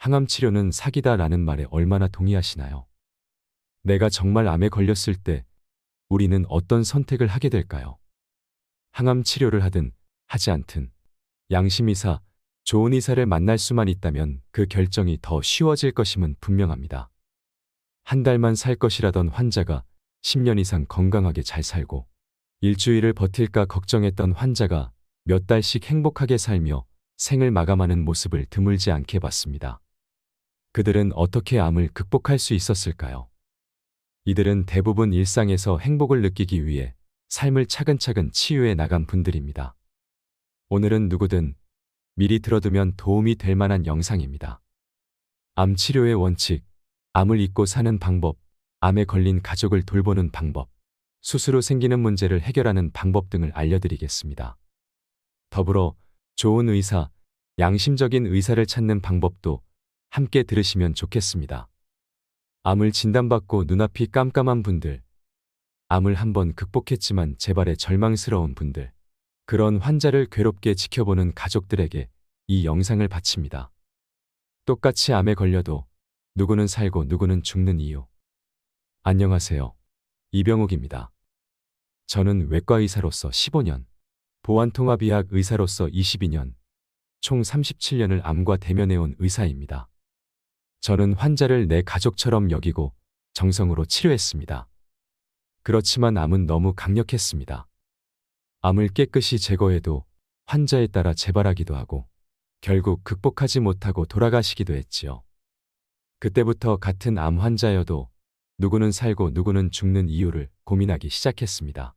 항암 치료는 사기다라는 말에 얼마나 동의하시나요? 내가 정말 암에 걸렸을 때 우리는 어떤 선택을 하게 될까요? 항암 치료를 하든 하지 않든 양심이사, 좋은 의사를 만날 수만 있다면 그 결정이 더 쉬워질 것임은 분명합니다. 한 달만 살 것이라던 환자가 10년 이상 건강하게 잘 살고 일주일을 버틸까 걱정했던 환자가 몇 달씩 행복하게 살며 생을 마감하는 모습을 드물지 않게 봤습니다. 그들은 어떻게 암을 극복할 수 있었을까요? 이들은 대부분 일상에서 행복을 느끼기 위해 삶을 차근차근 치유해 나간 분들입니다. 오늘은 누구든 미리 들어두면 도움이 될 만한 영상입니다. 암 치료의 원칙, 암을 잊고 사는 방법, 암에 걸린 가족을 돌보는 방법, 수술로 생기는 문제를 해결하는 방법 등을 알려드리겠습니다. 더불어 좋은 의사, 양심적인 의사를 찾는 방법도 함께 들으시면 좋겠습니다. 암을 진단받고 눈앞이 깜깜한 분들, 암을 한번 극복했지만 재발에 절망스러운 분들, 그런 환자를 괴롭게 지켜보는 가족들에게 이 영상을 바칩니다. 똑같이 암에 걸려도 누구는 살고 누구는 죽는 이유. 안녕하세요. 이병욱입니다. 저는 외과 의사로서 15년, 보안통합의학 의사로서 22년, 총 37년을 암과 대면해온 의사입니다. 저는 환자를 내 가족처럼 여기고 정성으로 치료했습니다. 그렇지만 암은 너무 강력했습니다. 암을 깨끗이 제거해도 환자에 따라 재발하기도 하고 결국 극복하지 못하고 돌아가시기도 했지요. 그때부터 같은 암 환자여도 누구는 살고 누구는 죽는 이유를 고민하기 시작했습니다.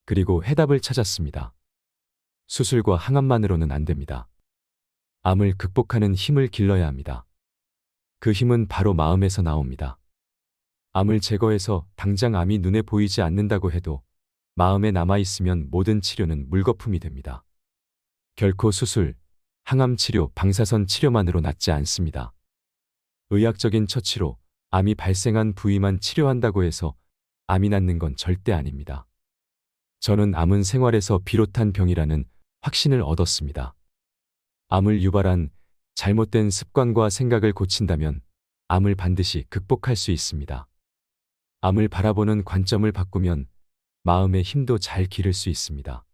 그리고 해답을 찾았습니다. 수술과 항암만으로는 안 됩니다. 암을 극복하는 힘을 길러야 합니다. 그 힘은 바로 마음에서 나옵니다. 암을 제거해서 당장 암이 눈에 보이지 않는다고 해도 마음에 남아있으면 모든 치료는 물거품이 됩니다. 결코 수술, 항암 치료, 방사선 치료만으로 낫지 않습니다. 의학적인 처치로 암이 발생한 부위만 치료한다고 해서 암이 낫는 건 절대 아닙니다. 저는 암은 생활에서 비롯한 병이라는 확신을 얻었습니다. 암을 유발한 잘못된 습관과 생각을 고친다면 암을 반드시 극복할 수 있습니다. 암을 바라보는 관점을 바꾸면 마음의 힘도 잘 기를 수 있습니다.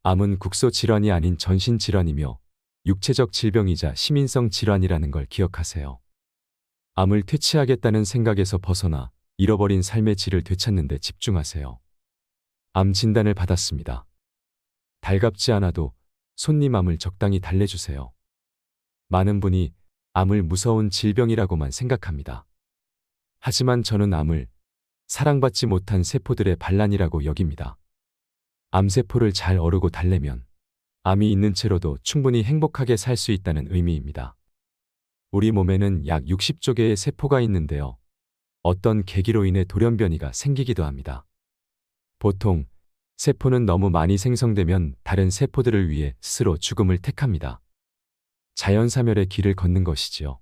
암은 국소 질환이 아닌 전신 질환이며 육체적 질병이자 시민성 질환이라는 걸 기억하세요. 암을 퇴치하겠다는 생각에서 벗어나 잃어버린 삶의 질을 되찾는 데 집중하세요. 암 진단을 받았습니다. 달갑지 않아도 손님 암을 적당히 달래주세요. 많은 분이 암을 무서운 질병이라고만 생각합니다. 하지만 저는 암을 사랑받지 못한 세포들의 반란이라고 여깁니다. 암세포를 잘 어르고 달래면 암이 있는 채로도 충분히 행복하게 살 수 있다는 의미입니다. 우리 몸에는 약 60조 개의 세포가 있는데요. 어떤 계기로 인해 돌연변이가 생기기도 합니다. 보통 세포는 너무 많이 생성되면 다른 세포들을 위해 스스로 죽음을 택합니다. 자연사멸의 길을 걷는 것이지요.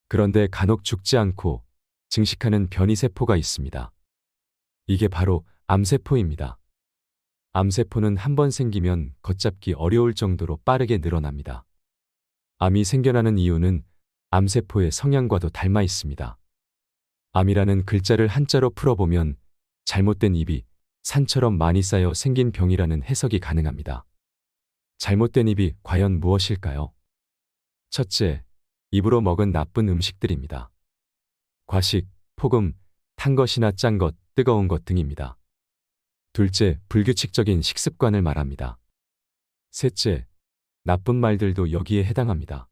그런데 간혹 죽지 않고 증식하는 변이세포가 있습니다. 이게 바로 암세포입니다. 암세포는 한번 생기면 걷잡기 어려울 정도로 빠르게 늘어납니다. 암이 생겨나는 이유는 암세포의 성향과도 닮아 있습니다. 암이라는 글자를 한자로 풀어보면 잘못된 입이 산처럼 많이 쌓여 생긴 병이라는 해석이 가능합니다. 잘못된 입이 과연 무엇일까요? 첫째, 입으로 먹은 나쁜 음식들입니다. 과식, 폭음, 탄 것이나 짠 것, 뜨거운 것 등입니다. 둘째, 불규칙적인 식습관을 말합니다. 셋째, 나쁜 말들도 여기에 해당합니다.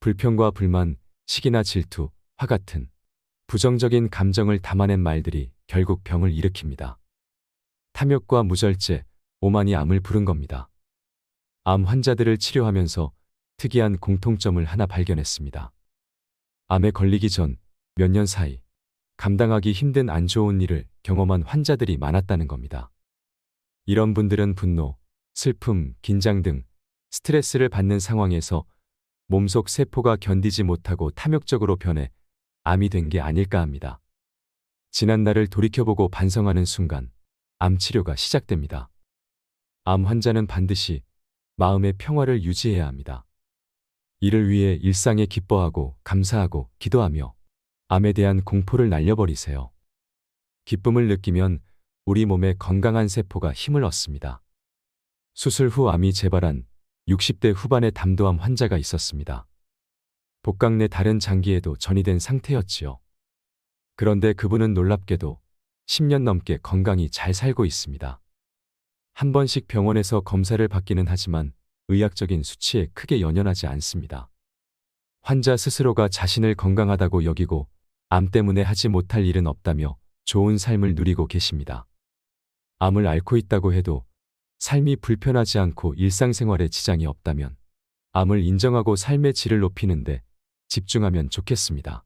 불평과 불만, 시기나 질투, 화 같은 부정적인 감정을 담아낸 말들이 결국 병을 일으킵니다. 탐욕과 무절제, 오만이 암을 부른 겁니다. 암 환자들을 치료하면서 특이한 공통점을 하나 발견했습니다. 암에 걸리기 전 몇 년 사이 감당하기 힘든 안 좋은 일을 경험한 환자들이 많았다는 겁니다. 이런 분들은 분노, 슬픔, 긴장 등 스트레스를 받는 상황에서 몸속 세포가 견디지 못하고 탐욕적으로 변해 암이 된 게 아닐까 합니다. 지난 날을 돌이켜보고 반성하는 순간 암 치료가 시작됩니다. 암 환자는 반드시 마음의 평화를 유지해야 합니다. 이를 위해 일상에 기뻐하고 감사하고 기도하며 암에 대한 공포를 날려버리세요. 기쁨을 느끼면 우리 몸의 건강한 세포가 힘을 얻습니다. 수술 후 암이 재발한 60대 후반의 담도암 환자가 있었습니다. 복강 내 다른 장기에도 전이된 상태였지요. 그런데 그분은 놀랍게도 10년 넘게 건강히 잘 살고 있습니다. 한 번씩 병원에서 검사를 받기는 하지만 의학적인 수치에 크게 연연하지 않습니다. 환자 스스로가 자신을 건강하다고 여기고 암 때문에 하지 못할 일은 없다며 좋은 삶을 누리고 계십니다. 암을 앓고 있다고 해도 삶이 불편하지 않고 일상생활에 지장이 없다면 암을 인정하고 삶의 질을 높이는데 집중하면 좋겠습니다.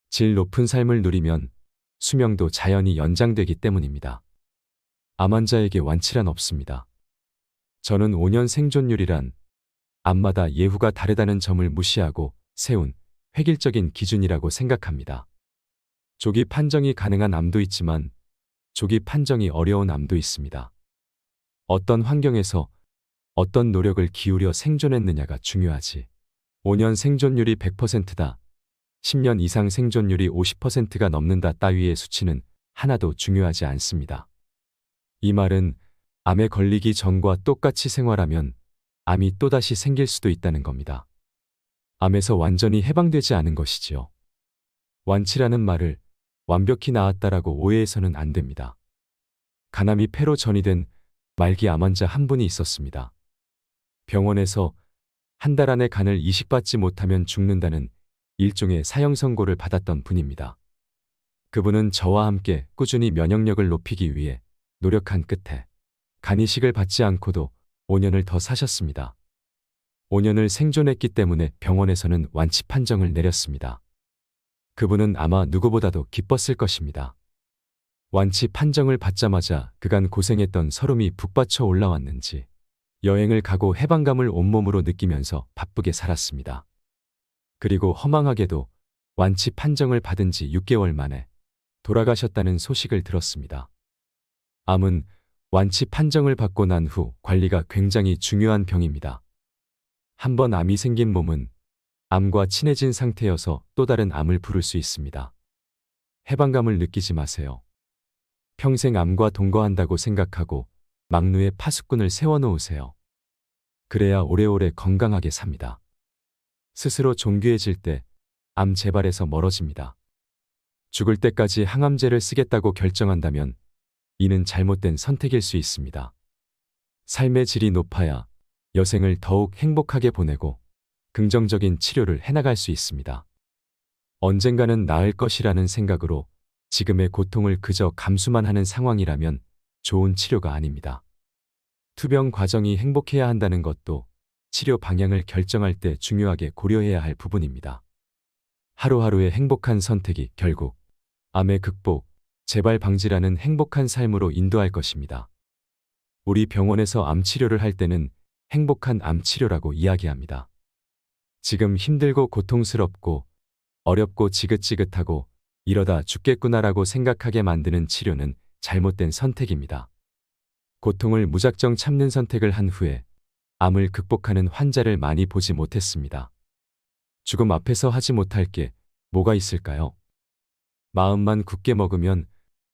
질 높은 삶을 누리면 수명도 자연히 연장되기 때문입니다. 암 환자에게 완치란 없습니다. 저는 5년 생존율이란 암마다 예후가 다르다는 점을 무시하고 세운 획일적인 기준이라고 생각합니다. 조기 판정이 가능한 암도 있지만 조기 판정이 어려운 암도 있습니다. 어떤 환경에서 어떤 노력을 기울여 생존했느냐가 중요하지. 5년 생존율이 100%다. 10년 이상 생존율이 50%가 넘는다 따위의 수치는 하나도 중요하지 않습니다. 이 말은 암에 걸리기 전과 똑같이 생활하면 암이 또다시 생길 수도 있다는 겁니다. 암에서 완전히 해방되지 않은 것이지요. 완치라는 말을 완벽히 나았다라고 오해해서는 안 됩니다. 간암이 폐로 전이된 말기 암 환자 한 분이 있었습니다. 병원에서 한 달 안에 간을 이식받지 못하면 죽는다는 일종의 사형 선고를 받았던 분입니다. 그분은 저와 함께 꾸준히 면역력을 높이기 위해 노력한 끝에 간 이식을 받지 않고도 5년을 더 사셨습니다. 5년을 생존했기 때문에 병원에서는 완치 판정을 내렸습니다. 그분은 아마 누구보다도 기뻤을 것입니다. 완치 판정을 받자마자 그간 고생했던 서름이 북받쳐 올라왔는지 여행을 가고 해방감을 온몸으로 느끼면서 바쁘게 살았습니다. 그리고 허망하게도 완치 판정을 받은 지 6개월 만에 돌아가셨다는 소식을 들었습니다. 암은 완치 판정을 받고 난 후 관리가 굉장히 중요한 병입니다. 한번 암이 생긴 몸은 암과 친해진 상태여서 또 다른 암을 부를 수 있습니다. 해방감을 느끼지 마세요. 평생 암과 동거한다고 생각하고 막루에 파수꾼을 세워놓으세요. 그래야 오래오래 건강하게 삽니다. 스스로 존귀해질 때 암 재발에서 멀어집니다. 죽을 때까지 항암제를 쓰겠다고 결정한다면 이는 잘못된 선택일 수 있습니다. 삶의 질이 높아야 여생을 더욱 행복하게 보내고 긍정적인 치료를 해나갈 수 있습니다. 언젠가는 나을 것이라는 생각으로 지금의 고통을 그저 감수만 하는 상황이라면 좋은 치료가 아닙니다. 투병 과정이 행복해야 한다는 것도 치료 방향을 결정할 때 중요하게 고려해야 할 부분입니다. 하루하루의 행복한 선택이 결국 암의 극복, 재발 방지라는 행복한 삶으로 인도할 것입니다. 우리 병원에서 암 치료를 할 때는 행복한 암 치료라고 이야기합니다. 지금 힘들고 고통스럽고 어렵고 지긋지긋하고 이러다 죽겠구나라고 생각하게 만드는 치료는 잘못된 선택입니다. 고통을 무작정 참는 선택을 한 후에 암을 극복하는 환자를 많이 보지 못했습니다. 죽음 앞에서 하지 못할 게 뭐가 있을까요? 마음만 굳게 먹으면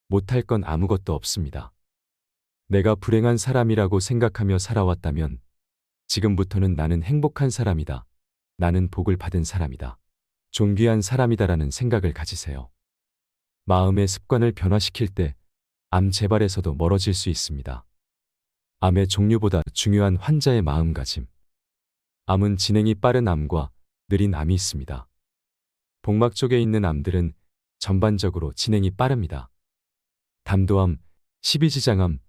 못할 건 아무것도 없습니다. 내가 불행한 사람이라고 생각하며 살아왔다면 지금부터는 나는 행복한 사람이다. 나는 복을 받은 사람이다. 존귀한 사람이다라는 생각을 가지세요. 마음의 습관을 변화시킬 때 암 재발에서도 멀어질 수 있습니다. 암의 종류보다 중요한 환자의 마음가짐. 암은 진행이 빠른 암과 느린 암이 있습니다. 복막 쪽에 있는 암들은 전반적으로 진행이 빠릅니다. 담도암, 십이지장암,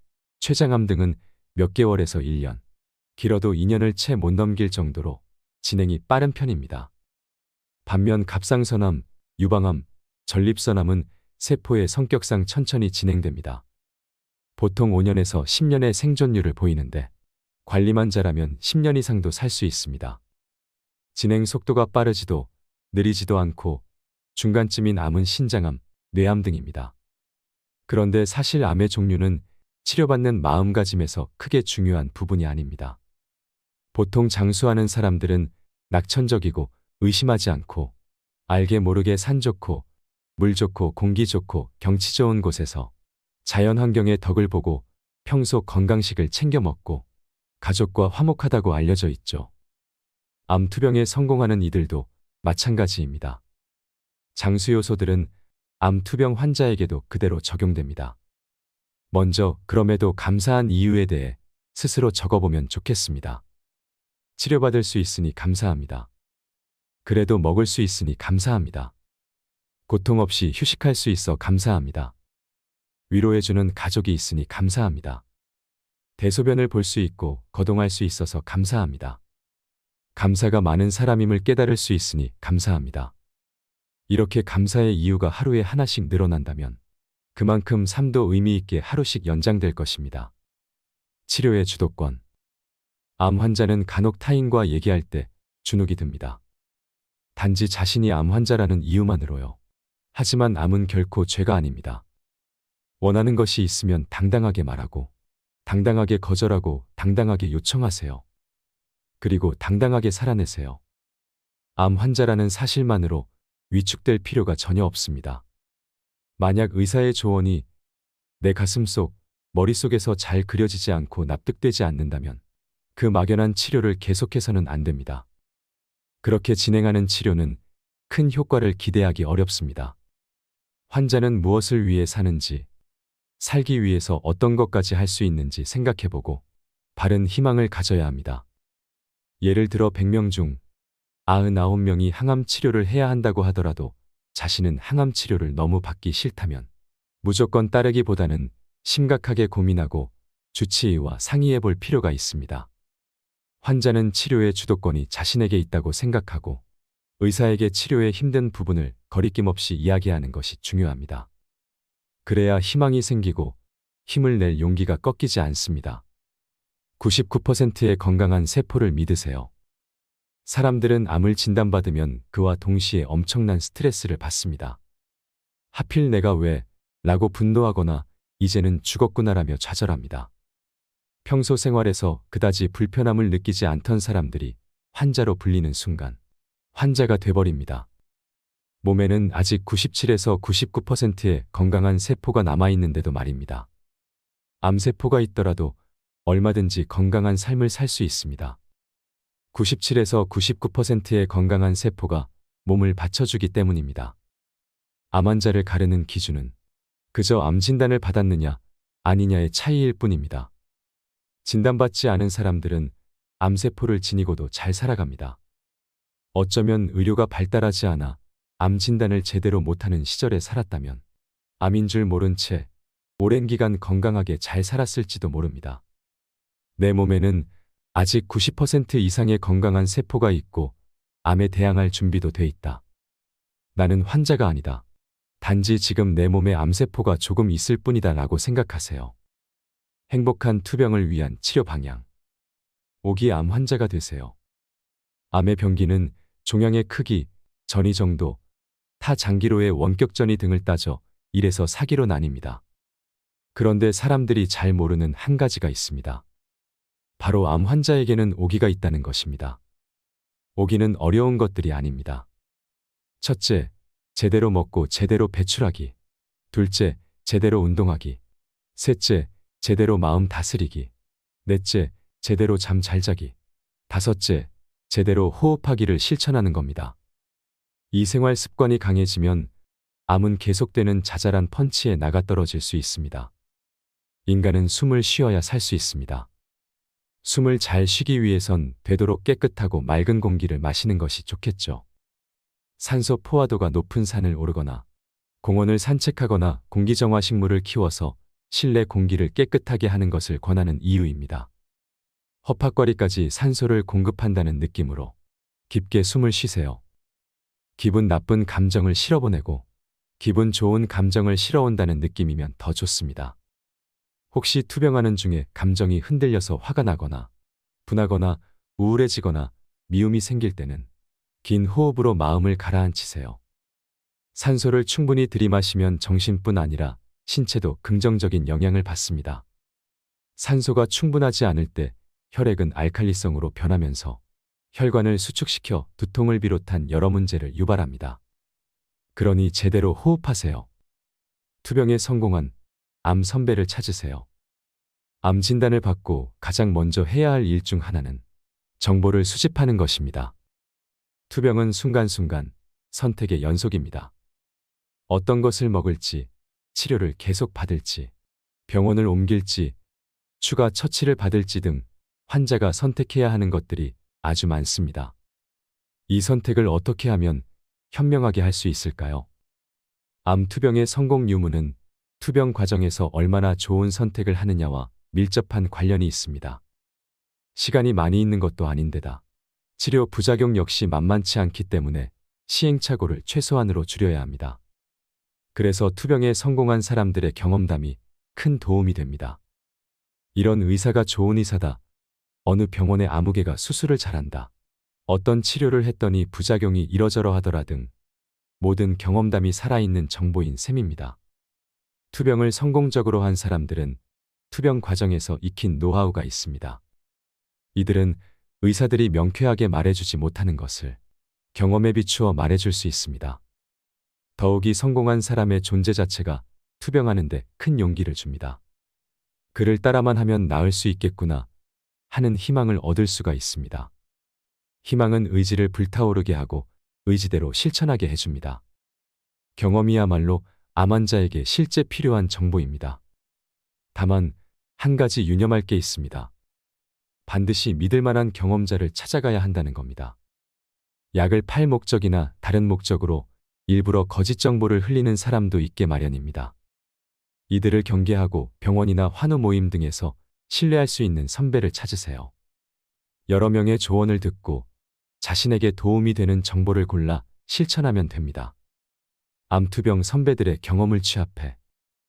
췌장암 등은 몇 개월에서 1년, 길어도 2년을 채 못 넘길 정도로 진행이 빠른 편입니다. 반면 갑상선암, 유방암, 전립선암은 세포의 성격상 천천히 진행됩니다. 보통 5년에서 10년의 생존율을 보이는데 관리만 잘하면 10년 이상도 살 수 있습니다. 진행 속도가 빠르지도 느리지도 않고 중간쯤인 암은 신장암, 뇌암 등입니다. 그런데 사실 암의 종류는 치료받는 마음가짐에서 크게 중요한 부분이 아닙니다. 보통 장수하는 사람들은 낙천적이고 의심하지 않고 알게 모르게 산 좋고 물 좋고 공기 좋고 경치 좋은 곳에서 자연 환경의 덕을 보고 평소 건강식을 챙겨 먹고 가족과 화목하다고 알려져 있죠. 암 투병에 성공하는 이들도 마찬가지입니다. 장수 요소들은 암 투병 환자에게도 그대로 적용됩니다. 먼저 그럼에도 감사한 이유에 대해 스스로 적어보면 좋겠습니다. 치료받을 수 있으니 감사합니다. 그래도 먹을 수 있으니 감사합니다. 고통 없이 휴식할 수 있어 감사합니다. 위로해주는 가족이 있으니 감사합니다. 대소변을 볼 수 있고 거동할 수 있어서 감사합니다. 감사가 많은 사람임을 깨달을 수 있으니 감사합니다. 이렇게 감사의 이유가 하루에 하나씩 늘어난다면 그만큼 삶도 의미 있게 하루씩 연장될 것입니다. 치료의 주도권. 암 환자는 간혹 타인과 얘기할 때 주눅이 듭니다. 단지 자신이 암 환자라는 이유만으로요. 하지만 암은 결코 죄가 아닙니다. 원하는 것이 있으면 당당하게 말하고, 당당하게 거절하고, 당당하게 요청하세요. 그리고 당당하게 살아내세요. 암 환자라는 사실만으로 위축될 필요가 전혀 없습니다. 만약 의사의 조언이 내 가슴속, 머릿속에서 잘 그려지지 않고 납득되지 않는다면 그 막연한 치료를 계속해서는 안 됩니다. 그렇게 진행하는 치료는 큰 효과를 기대하기 어렵습니다. 환자는 무엇을 위해 사는지, 살기 위해서 어떤 것까지 할 수 있는지 생각해보고 바른 희망을 가져야 합니다. 예를 들어 100명 중 99명이 항암 치료를 해야 한다고 하더라도 자신은 항암 치료를 너무 받기 싫다면 무조건 따르기보다는 심각하게 고민하고 주치의와 상의해 볼 필요가 있습니다. 환자는 치료의 주도권이 자신에게 있다고 생각하고 의사에게 치료의 힘든 부분을 거리낌 없이 이야기하는 것이 중요합니다. 그래야 희망이 생기고 힘을 낼 용기가 꺾이지 않습니다. 99%의 건강한 세포를 믿으세요. 사람들은 암을 진단받으면 그와 동시에 엄청난 스트레스를 받습니다. 하필 내가 왜? 라고 분노하거나 이제는 죽었구나라며 좌절합니다. 평소 생활에서 그다지 불편함을 느끼지 않던 사람들이 환자로 불리는 순간 환자가 돼버립니다. 몸에는 아직 97에서 99%의 건강한 세포가 남아있는데도 말입니다. 암세포가 있더라도 얼마든지 건강한 삶을 살 수 있습니다. 97에서 99%의 건강한 세포가 몸을 받쳐주기 때문입니다. 암 환자를 가르는 기준은 그저 암 진단을 받았느냐 아니냐의 차이일 뿐입니다. 진단받지 않은 사람들은 암세포를 지니고도 잘 살아갑니다. 어쩌면 의료가 발달하지 않아 암 진단을 제대로 못하는 시절에 살았다면 암인 줄 모른 채 오랜 기간 건강하게 잘 살았을지도 모릅니다. 내 몸에는 아직 90% 이상의 건강한 세포가 있고 암에 대항할 준비도 돼 있다. 나는 환자가 아니다. 단지 지금 내 몸에 암세포가 조금 있을 뿐이다 라고 생각하세요. 행복한 투병을 위한 치료 방향. 5기 암 환자가 되세요. 암의 병기는 종양의 크기, 전이 정도, 타 장기로의 원격전이 등을 따져 1에서 4기로 나뉩니다. 그런데 사람들이 잘 모르는 한 가지가 있습니다. 바로 암 환자에게는 5기가 있다는 것입니다. 5기는 어려운 것들이 아닙니다. 첫째, 제대로 먹고 제대로 배출하기. 둘째, 제대로 운동하기. 셋째, 제대로 마음 다스리기. 넷째, 제대로 잠 잘 자기. 다섯째, 제대로 호흡하기를 실천하는 겁니다. 이 생활 습관이 강해지면 암은 계속되는 자잘한 펀치에 나가떨어질 수 있습니다. 인간은 숨을 쉬어야 살 수 있습니다. 숨을 잘 쉬기 위해선 되도록 깨끗하고 맑은 공기를 마시는 것이 좋겠죠. 산소 포화도가 높은 산을 오르거나 공원을 산책하거나 공기정화 식물을 키워서 실내 공기를 깨끗하게 하는 것을 권하는 이유입니다. 허파거리까지 산소를 공급한다는 느낌으로 깊게 숨을 쉬세요. 기분 나쁜 감정을 실어보내고 기분 좋은 감정을 실어온다는 느낌이면 더 좋습니다. 혹시 투병하는 중에 감정이 흔들려서 화가 나거나 분하거나 우울해지거나 미움이 생길 때는 긴 호흡으로 마음을 가라앉히세요. 산소를 충분히 들이마시면 정신뿐 아니라 신체도 긍정적인 영향을 받습니다. 산소가 충분하지 않을 때 혈액은 알칼리성으로 변하면서 혈관을 수축시켜 두통을 비롯한 여러 문제를 유발합니다. 그러니 제대로 호흡하세요. 투병에 성공한 암 선배를 찾으세요. 암 진단을 받고 가장 먼저 해야 할 일 중 하나는 정보를 수집하는 것입니다. 투병은 순간순간 선택의 연속입니다. 어떤 것을 먹을지, 치료를 계속 받을지, 병원을 옮길지, 추가 처치를 받을지 등 환자가 선택해야 하는 것들이 아주 많습니다. 이 선택을 어떻게 하면 현명하게 할 수 있을까요? 암 투병의 성공 유무는 투병 과정에서 얼마나 좋은 선택을 하느냐와 밀접한 관련이 있습니다. 시간이 많이 있는 것도 아닌데다 치료 부작용 역시 만만치 않기 때문에 시행착오를 최소한으로 줄여야 합니다. 그래서 투병에 성공한 사람들의 경험담이 큰 도움이 됩니다. 이런 의사가 좋은 의사다. 어느 병원의 아무개가 수술을 잘한다. 어떤 치료를 했더니 부작용이 이러저러 하더라 등 모든 경험담이 살아있는 정보인 셈입니다. 투병을 성공적으로 한 사람들은 투병 과정에서 익힌 노하우가 있습니다. 이들은 의사들이 명쾌하게 말해주지 못하는 것을 경험에 비추어 말해줄 수 있습니다. 더욱이 성공한 사람의 존재 자체가 투병하는데 큰 용기를 줍니다. 그를 따라만 하면 나을 수 있겠구나 하는 희망을 얻을 수가 있습니다. 희망은 의지를 불타오르게 하고 의지대로 실천하게 해줍니다. 경험이야말로 암 환자에게 실제 필요한 정보입니다. 다만 한 가지 유념할 게 있습니다. 반드시 믿을 만한 경험자를 찾아가야 한다는 겁니다. 약을 팔 목적이나 다른 목적으로 일부러 거짓 정보를 흘리는 사람도 있게 마련입니다. 이들을 경계하고 병원이나 환우 모임 등에서 신뢰할 수 있는 선배를 찾으세요. 여러 명의 조언을 듣고 자신에게 도움이 되는 정보를 골라 실천하면 됩니다. 암투병 선배들의 경험을 취합해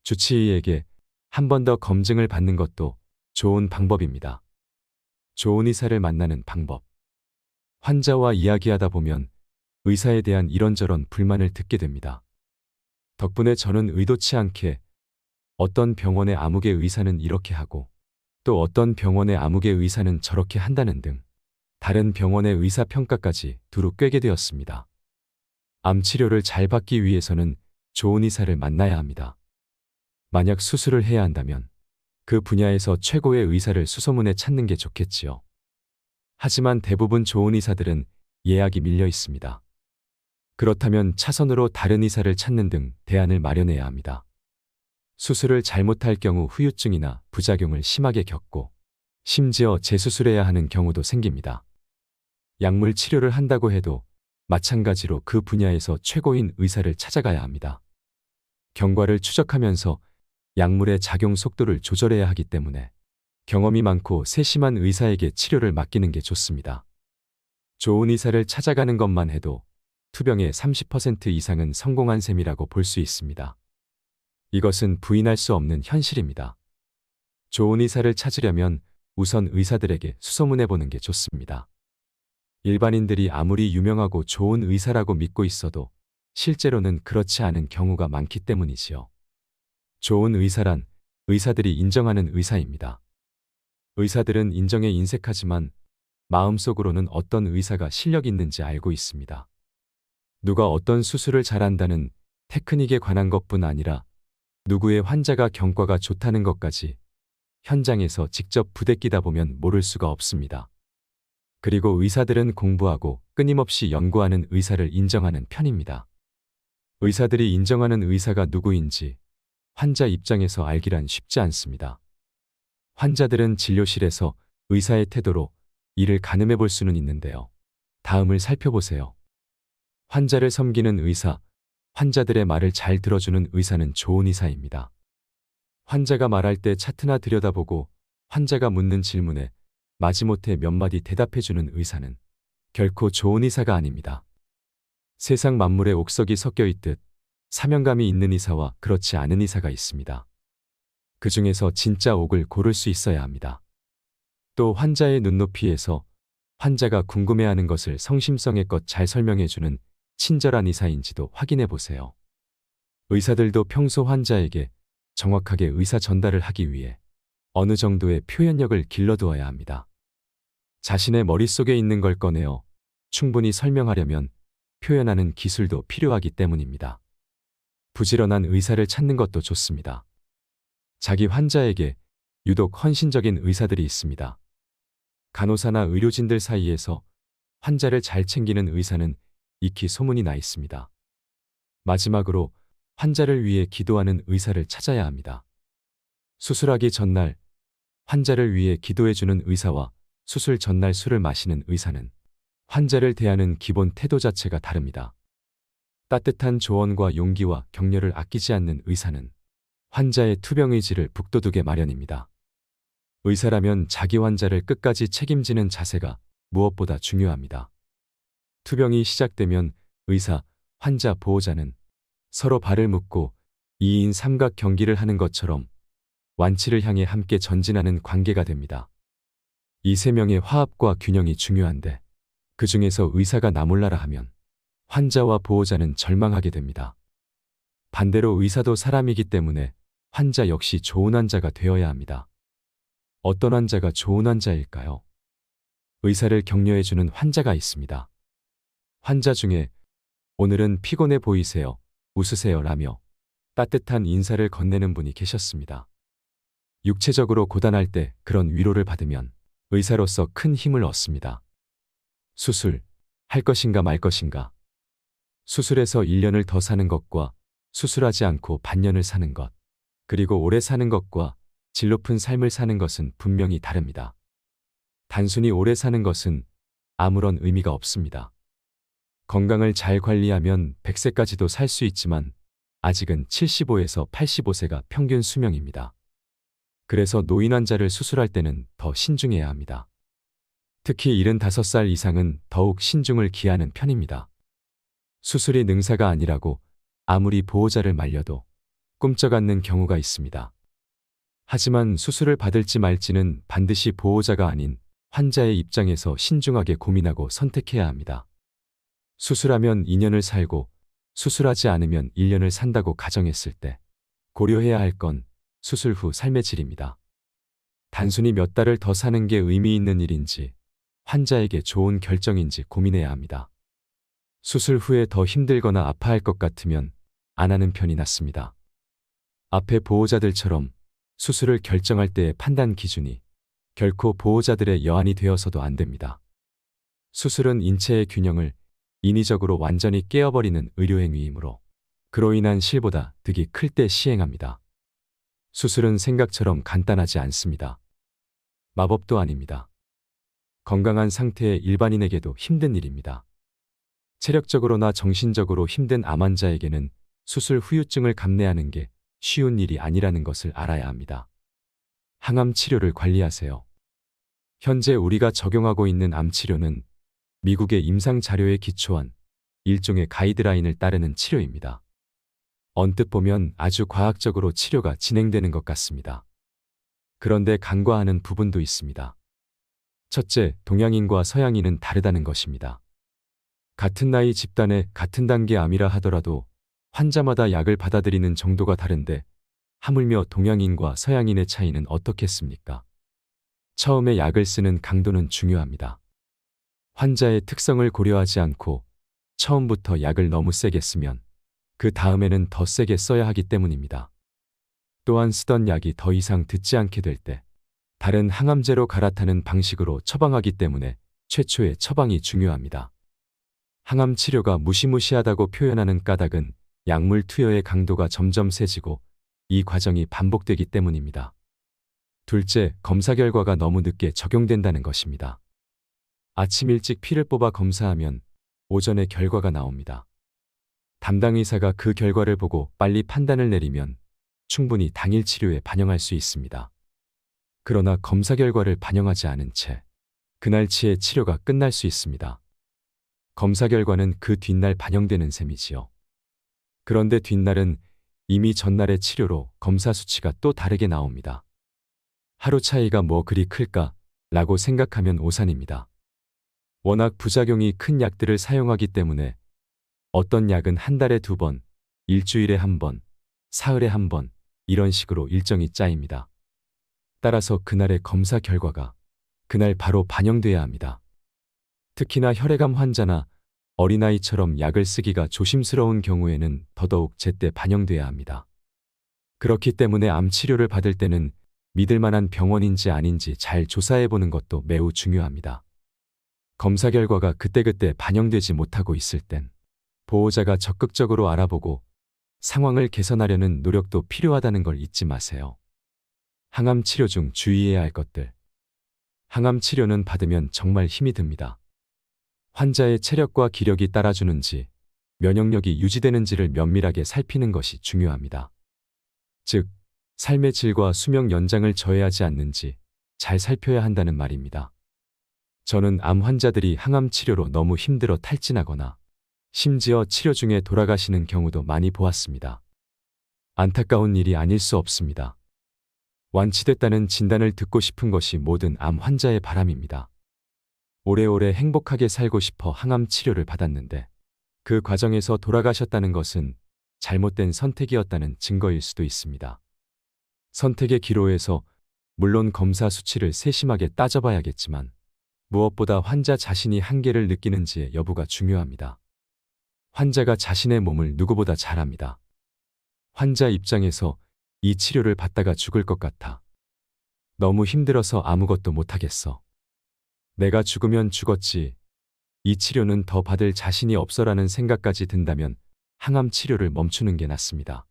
주치의에게 한 번 더 검증을 받는 것도 좋은 방법입니다. 좋은 의사를 만나는 방법. 환자와 이야기하다 보면 의사에 대한 이런저런 불만을 듣게 됩니다. 덕분에 저는 의도치 않게 어떤 병원의 아무개 의사는 이렇게 하고 또 어떤 병원의 아무개 의사는 저렇게 한다는 등 다른 병원의 의사 평가까지 두루 꿰게 되었습니다. 암 치료를 잘 받기 위해서는 좋은 의사를 만나야 합니다. 만약 수술을 해야 한다면 그 분야에서 최고의 의사를 수소문해 찾는 게 좋겠지요. 하지만 대부분 좋은 의사들은 예약이 밀려 있습니다. 그렇다면 차선으로 다른 의사를 찾는 등 대안을 마련해야 합니다. 수술을 잘못할 경우 후유증이나 부작용을 심하게 겪고 심지어 재수술해야 하는 경우도 생깁니다. 약물 치료를 한다고 해도 마찬가지로 그 분야에서 최고인 의사를 찾아가야 합니다. 경과를 추적하면서 약물의 작용 속도를 조절해야 하기 때문에 경험이 많고 세심한 의사에게 치료를 맡기는 게 좋습니다. 좋은 의사를 찾아가는 것만 해도 투병의 30% 이상은 성공한 셈이라고 볼 수 있습니다. 이것은 부인할 수 없는 현실입니다. 좋은 의사를 찾으려면 우선 의사들에게 수소문해 보는 게 좋습니다. 일반인들이 아무리 유명하고 좋은 의사라고 믿고 있어도 실제로는 그렇지 않은 경우가 많기 때문이지요. 좋은 의사란 의사들이 인정하는 의사입니다. 의사들은 인정에 인색하지만 마음속으로는 어떤 의사가 실력 있는지 알고 있습니다. 누가 어떤 수술을 잘한다는 테크닉에 관한 것뿐 아니라 누구의 환자가 경과가 좋다는 것까지 현장에서 직접 부대끼다 보면 모를 수가 없습니다. 그리고 의사들은 공부하고 끊임없이 연구하는 의사를 인정하는 편입니다. 의사들이 인정하는 의사가 누구인지 환자 입장에서 알기란 쉽지 않습니다. 환자들은 진료실에서 의사의 태도로 이를 가늠해 볼 수는 있는데요. 다음을 살펴보세요. 환자를 섬기는 의사, 환자들의 말을 잘 들어주는 의사는 좋은 의사입니다. 환자가 말할 때 차트나 들여다보고 환자가 묻는 질문에 마지못해 몇 마디 대답해주는 의사는 결코 좋은 의사가 아닙니다. 세상 만물에 옥석이 섞여 있듯 사명감이 있는 의사와 그렇지 않은 의사가 있습니다. 그 중에서 진짜 옥을 고를 수 있어야 합니다. 또 환자의 눈높이에서 환자가 궁금해하는 것을 성심성의껏 잘 설명해주는 친절한 의사인지도 확인해 보세요. 의사들도 평소 환자에게 정확하게 의사 전달을 하기 위해 어느 정도의 표현력을 길러두어야 합니다. 자신의 머릿속에 있는 걸 꺼내어 충분히 설명하려면 표현하는 기술도 필요하기 때문입니다. 부지런한 의사를 찾는 것도 좋습니다. 자기 환자에게 유독 헌신적인 의사들이 있습니다. 간호사나 의료진들 사이에서 환자를 잘 챙기는 의사는 익히 소문이 나 있습니다. 마지막으로 환자를 위해 기도하는 의사를 찾아야 합니다. 수술하기 전날 환자를 위해 기도해주는 의사와 수술 전날 술을 마시는 의사는 환자를 대하는 기본 태도 자체가 다릅니다. 따뜻한 조언과 용기와 격려를 아끼지 않는 의사는 환자의 투병의지를 북돋우게 마련입니다. 의사라면 자기 환자를 끝까지 책임지는 자세가 무엇보다 중요합니다. 투병이 시작되면 의사, 환자, 보호자는 서로 발을 묶고 2인 삼각 경기를 하는 것처럼 완치를 향해 함께 전진하는 관계가 됩니다. 이 세 명의 화합과 균형이 중요한데 그 중에서 의사가 나몰라라 하면 환자와 보호자는 절망하게 됩니다. 반대로 의사도 사람이기 때문에 환자 역시 좋은 환자가 되어야 합니다. 어떤 환자가 좋은 환자일까요? 의사를 격려해주는 환자가 있습니다. 환자 중에 오늘은 피곤해 보이세요, 웃으세요 라며 따뜻한 인사를 건네는 분이 계셨습니다. 육체적으로 고단할 때 그런 위로를 받으면 의사로서 큰 힘을 얻습니다. 수술, 할 것인가 말 것인가. 수술해서 1년을 더 사는 것과 수술하지 않고 반년을 사는 것, 그리고 오래 사는 것과 질 높은 삶을 사는 것은 분명히 다릅니다. 단순히 오래 사는 것은 아무런 의미가 없습니다. 건강을 잘 관리하면 100세까지도 살 수 있지만 아직은 75에서 85세가 평균 수명입니다. 그래서 노인 환자를 수술할 때는 더 신중해야 합니다. 특히 75살 이상은 더욱 신중을 기하는 편입니다. 수술이 능사가 아니라고 아무리 보호자를 말려도 꿈쩍 않는 경우가 있습니다. 하지만 수술을 받을지 말지는 반드시 보호자가 아닌 환자의 입장에서 신중하게 고민하고 선택해야 합니다. 수술하면 2년을 살고 수술하지 않으면 1년을 산다고 가정했을 때 고려해야 할 건 수술 후 삶의 질입니다. 단순히 몇 달을 더 사는 게 의미 있는 일인지 환자에게 좋은 결정인지 고민해야 합니다. 수술 후에 더 힘들거나 아파할 것 같으면 안 하는 편이 낫습니다. 앞에 보호자들처럼 수술을 결정할 때의 판단 기준이 결코 보호자들의 여한이 되어서도 안 됩니다. 수술은 인체의 균형을 인위적으로 완전히 깨어버리는 의료행위이므로 그로 인한 실보다 득이 클 때 시행합니다. 수술은 생각처럼 간단하지 않습니다. 마법도 아닙니다. 건강한 상태의 일반인에게도 힘든 일입니다. 체력적으로나 정신적으로 힘든 암 환자에게는 수술 후유증을 감내하는 게 쉬운 일이 아니라는 것을 알아야 합니다. 항암 치료를 관리하세요. 현재 우리가 적용하고 있는 암 치료는 미국의 임상 자료에 기초한 일종의 가이드라인을 따르는 치료입니다. 언뜻 보면 아주 과학적으로 치료가 진행되는 것 같습니다. 그런데 간과하는 부분도 있습니다. 첫째, 동양인과 서양인은 다르다는 것입니다. 같은 나이 집단의 같은 단계 암이라 하더라도 환자마다 약을 받아들이는 정도가 다른데 하물며 동양인과 서양인의 차이는 어떻겠습니까? 처음에 약을 쓰는 강도는 중요합니다. 환자의 특성을 고려하지 않고 처음부터 약을 너무 세게 쓰면 그 다음에는 더 세게 써야 하기 때문입니다. 또한 쓰던 약이 더 이상 듣지 않게 될 때 다른 항암제로 갈아타는 방식으로 처방하기 때문에 최초의 처방이 중요합니다. 항암 치료가 무시무시하다고 표현하는 까닭은 약물 투여의 강도가 점점 세지고 이 과정이 반복되기 때문입니다. 둘째, 검사 결과가 너무 늦게 적용된다는 것입니다. 아침 일찍 피를 뽑아 검사하면 오전에 결과가 나옵니다. 담당 의사가 그 결과를 보고 빨리 판단을 내리면 충분히 당일 치료에 반영할 수 있습니다. 그러나 검사 결과를 반영하지 않은 채 그날치의 치료가 끝날 수 있습니다. 검사 결과는 그 뒷날 반영되는 셈이지요. 그런데 뒷날은 이미 전날의 치료로 검사 수치가 또 다르게 나옵니다. 하루 차이가 뭐 그리 클까? 라고 생각하면 오산입니다. 워낙 부작용이 큰 약들을 사용하기 때문에 어떤 약은 한 달에 2번, 일주일에 1번, 사흘에 1번 이런 식으로 일정이 짜입니다. 따라서 그날의 검사 결과가 그날 바로 반영돼야 합니다. 특히나 혈액암 환자나 어린아이처럼 약을 쓰기가 조심스러운 경우에는 더더욱 제때 반영돼야 합니다. 그렇기 때문에 암 치료를 받을 때는 믿을 만한 병원인지 아닌지 잘 조사해 보는 것도 매우 중요합니다. 검사 결과가 그때그때 반영되지 못하고 있을 땐 보호자가 적극적으로 알아보고 상황을 개선하려는 노력도 필요하다는 걸 잊지 마세요. 항암 치료 중 주의해야 할 것들. 항암 치료는 받으면 정말 힘이 듭니다. 환자의 체력과 기력이 따라주는지, 면역력이 유지되는지를 면밀하게 살피는 것이 중요합니다. 즉, 삶의 질과 수명 연장을 저해하지 않는지 잘 살펴야 한다는 말입니다. 저는 암 환자들이 항암 치료로 너무 힘들어 탈진하거나 심지어 치료 중에 돌아가시는 경우도 많이 보았습니다. 안타까운 일이 아닐 수 없습니다. 완치됐다는 진단을 듣고 싶은 것이 모든 암 환자의 바람입니다. 오래오래 행복하게 살고 싶어 항암 치료를 받았는데 그 과정에서 돌아가셨다는 것은 잘못된 선택이었다는 증거일 수도 있습니다. 선택의 기로에서 물론 검사 수치를 세심하게 따져봐야겠지만 무엇보다 환자 자신이 한계를 느끼는지의 여부가 중요합니다. 환자가 자신의 몸을 누구보다 잘 압니다. 환자 입장에서 이 치료를 받다가 죽을 것 같아. 너무 힘들어서 아무것도 못하겠어. 내가 죽으면 죽었지. 이 치료는 더 받을 자신이 없어라는 생각까지 든다면 항암 치료를 멈추는 게 낫습니다.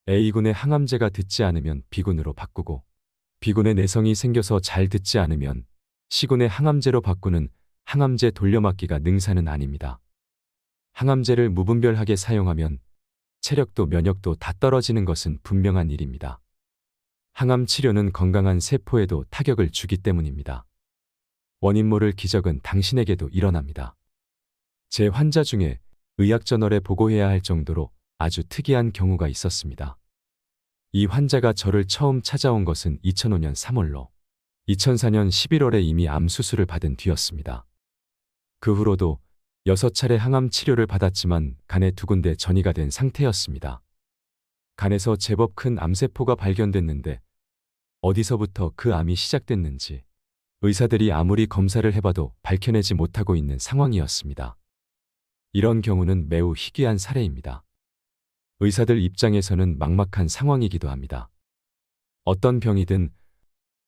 A군의 항암제가 듣지 않으면 B군으로 바꾸고 B군의 내성이 생겨서 잘 듣지 않으면 C군의 항암제로 바꾸는 항암제 돌려막기가 능사는 아닙니다. 항암제를 무분별하게 사용하면 체력도 면역도 다 떨어지는 것은 분명한 일입니다. 항암 치료는 건강한 세포에도 타격을 주기 때문입니다. 원인 모를 기적은 당신에게도 일어납니다. 제 환자 중에 의학저널에 보고해야 할 정도로 아주 특이한 경우가 있었습니다. 이 환자가 저를 처음 찾아온 것은 2005년 3월로 2004년 11월에 이미 암 수술을 받은 뒤였습니다. 그 후로도 6차례 항암 치료를 받았지만 간에 2군데 전이가 된 상태였습니다. 간에서 제법 큰 암세포가 발견됐는데 어디서부터 그 암이 시작됐는지 의사들이 아무리 검사를 해봐도 밝혀내지 못하고 있는 상황이었습니다. 이런 경우는 매우 희귀한 사례입니다. 의사들 입장에서는 막막한 상황이기도 합니다. 어떤 병이든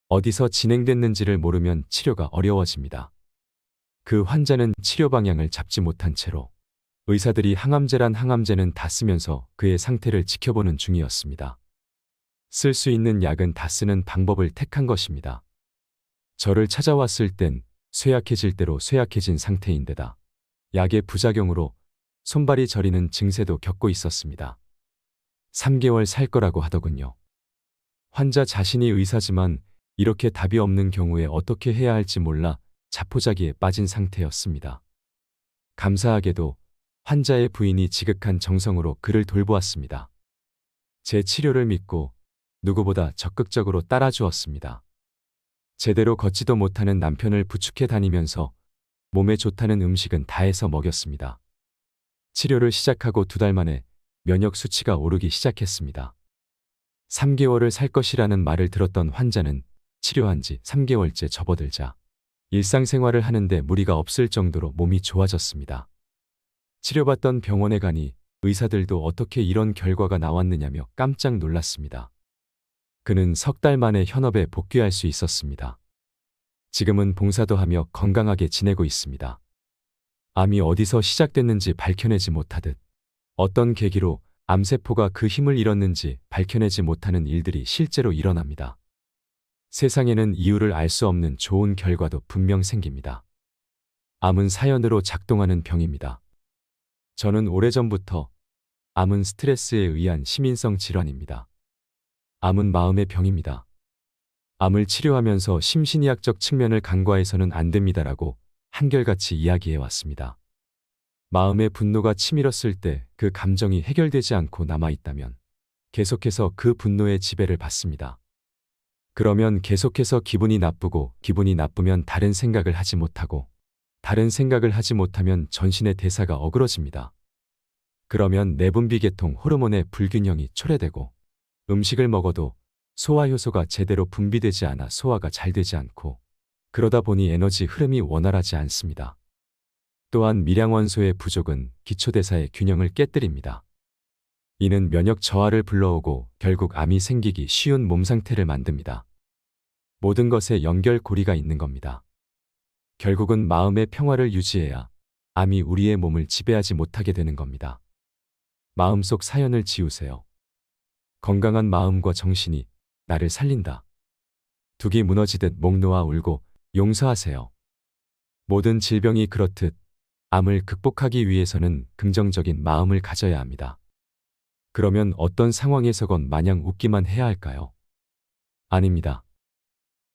어디서 진행됐는지를 모르면 치료가 어려워집니다. 그 환자는 치료 방향을 잡지 못한 채로 의사들이 항암제란 항암제는 다 쓰면서 그의 상태를 지켜보는 중이었습니다. 쓸 수 있는 약은 다 쓰는 방법을 택한 것입니다. 저를 찾아왔을 땐 쇠약해질 대로 쇠약해진 상태인데다 약의 부작용으로 손발이 저리는 증세도 겪고 있었습니다. 3개월 살 거라고 하더군요. 환자 자신이 의사지만 이렇게 답이 없는 경우에 어떻게 해야 할지 몰라 자포자기에 빠진 상태였습니다. 감사하게도 환자의 부인이 지극한 정성으로 그를 돌보았습니다. 제 치료를 믿고 누구보다 적극적으로 따라주었습니다. 제대로 걷지도 못하는 남편을 부축해 다니면서 몸에 좋다는 음식은 다 해서 먹였습니다. 치료를 시작하고 2달 만에 면역 수치가 오르기 시작했습니다. 3개월을 살 것이라는 말을 들었던 환자는 치료한 지 3개월째 접어들자 일상생활을 하는데 무리가 없을 정도로 몸이 좋아졌습니다. 치료받던 병원에 가니 의사들도 어떻게 이런 결과가 나왔느냐며 깜짝 놀랐습니다. 그는 3달 만에 현업에 복귀할 수 있었습니다. 지금은 봉사도 하며 건강하게 지내고 있습니다. 암이 어디서 시작됐는지 밝혀내지 못하듯 어떤 계기로 암세포가 그 힘을 잃었는지 밝혀내지 못하는 일들이 실제로 일어납니다. 세상에는 이유를 알 수 없는 좋은 결과도 분명 생깁니다. 암은 사연으로 작동하는 병입니다. 저는 오래전부터 암은 스트레스에 의한 시민성 질환입니다. 암은 마음의 병입니다. 암을 치료하면서 심신의학적 측면을 간과해서는 안 됩니다라고 한결같이 이야기해 왔습니다. 마음의 분노가 치밀었을 때 그 감정이 해결되지 않고 남아있다면 계속해서 그 분노의 지배를 받습니다. 그러면 계속해서 기분이 나쁘고 기분이 나쁘면 다른 생각을 하지 못하고 다른 생각을 하지 못하면 전신의 대사가 어그러집니다. 그러면 내분비계통 호르몬의 불균형이 초래되고 음식을 먹어도 소화효소가 제대로 분비되지 않아 소화가 잘 되지 않고 그러다 보니 에너지 흐름이 원활하지 않습니다. 또한 밀양원소의 부족은 기초대사의 균형을 깨뜨립니다. 이는 면역 저하를 불러오고 결국 암이 생기기 쉬운 몸 상태를 만듭니다. 모든 것에 연결고리가 있는 겁니다. 결국은 마음의 평화를 유지해야 암이 우리의 몸을 지배하지 못하게 되는 겁니다. 마음속 사연을 지우세요. 건강한 마음과 정신이 나를 살린다. 둑이 무너지듯 목 놓아 울고 용서하세요. 모든 질병이 그렇듯 암을 극복하기 위해서는 긍정적인 마음을 가져야 합니다. 그러면 어떤 상황에서건 마냥 웃기만 해야 할까요? 아닙니다.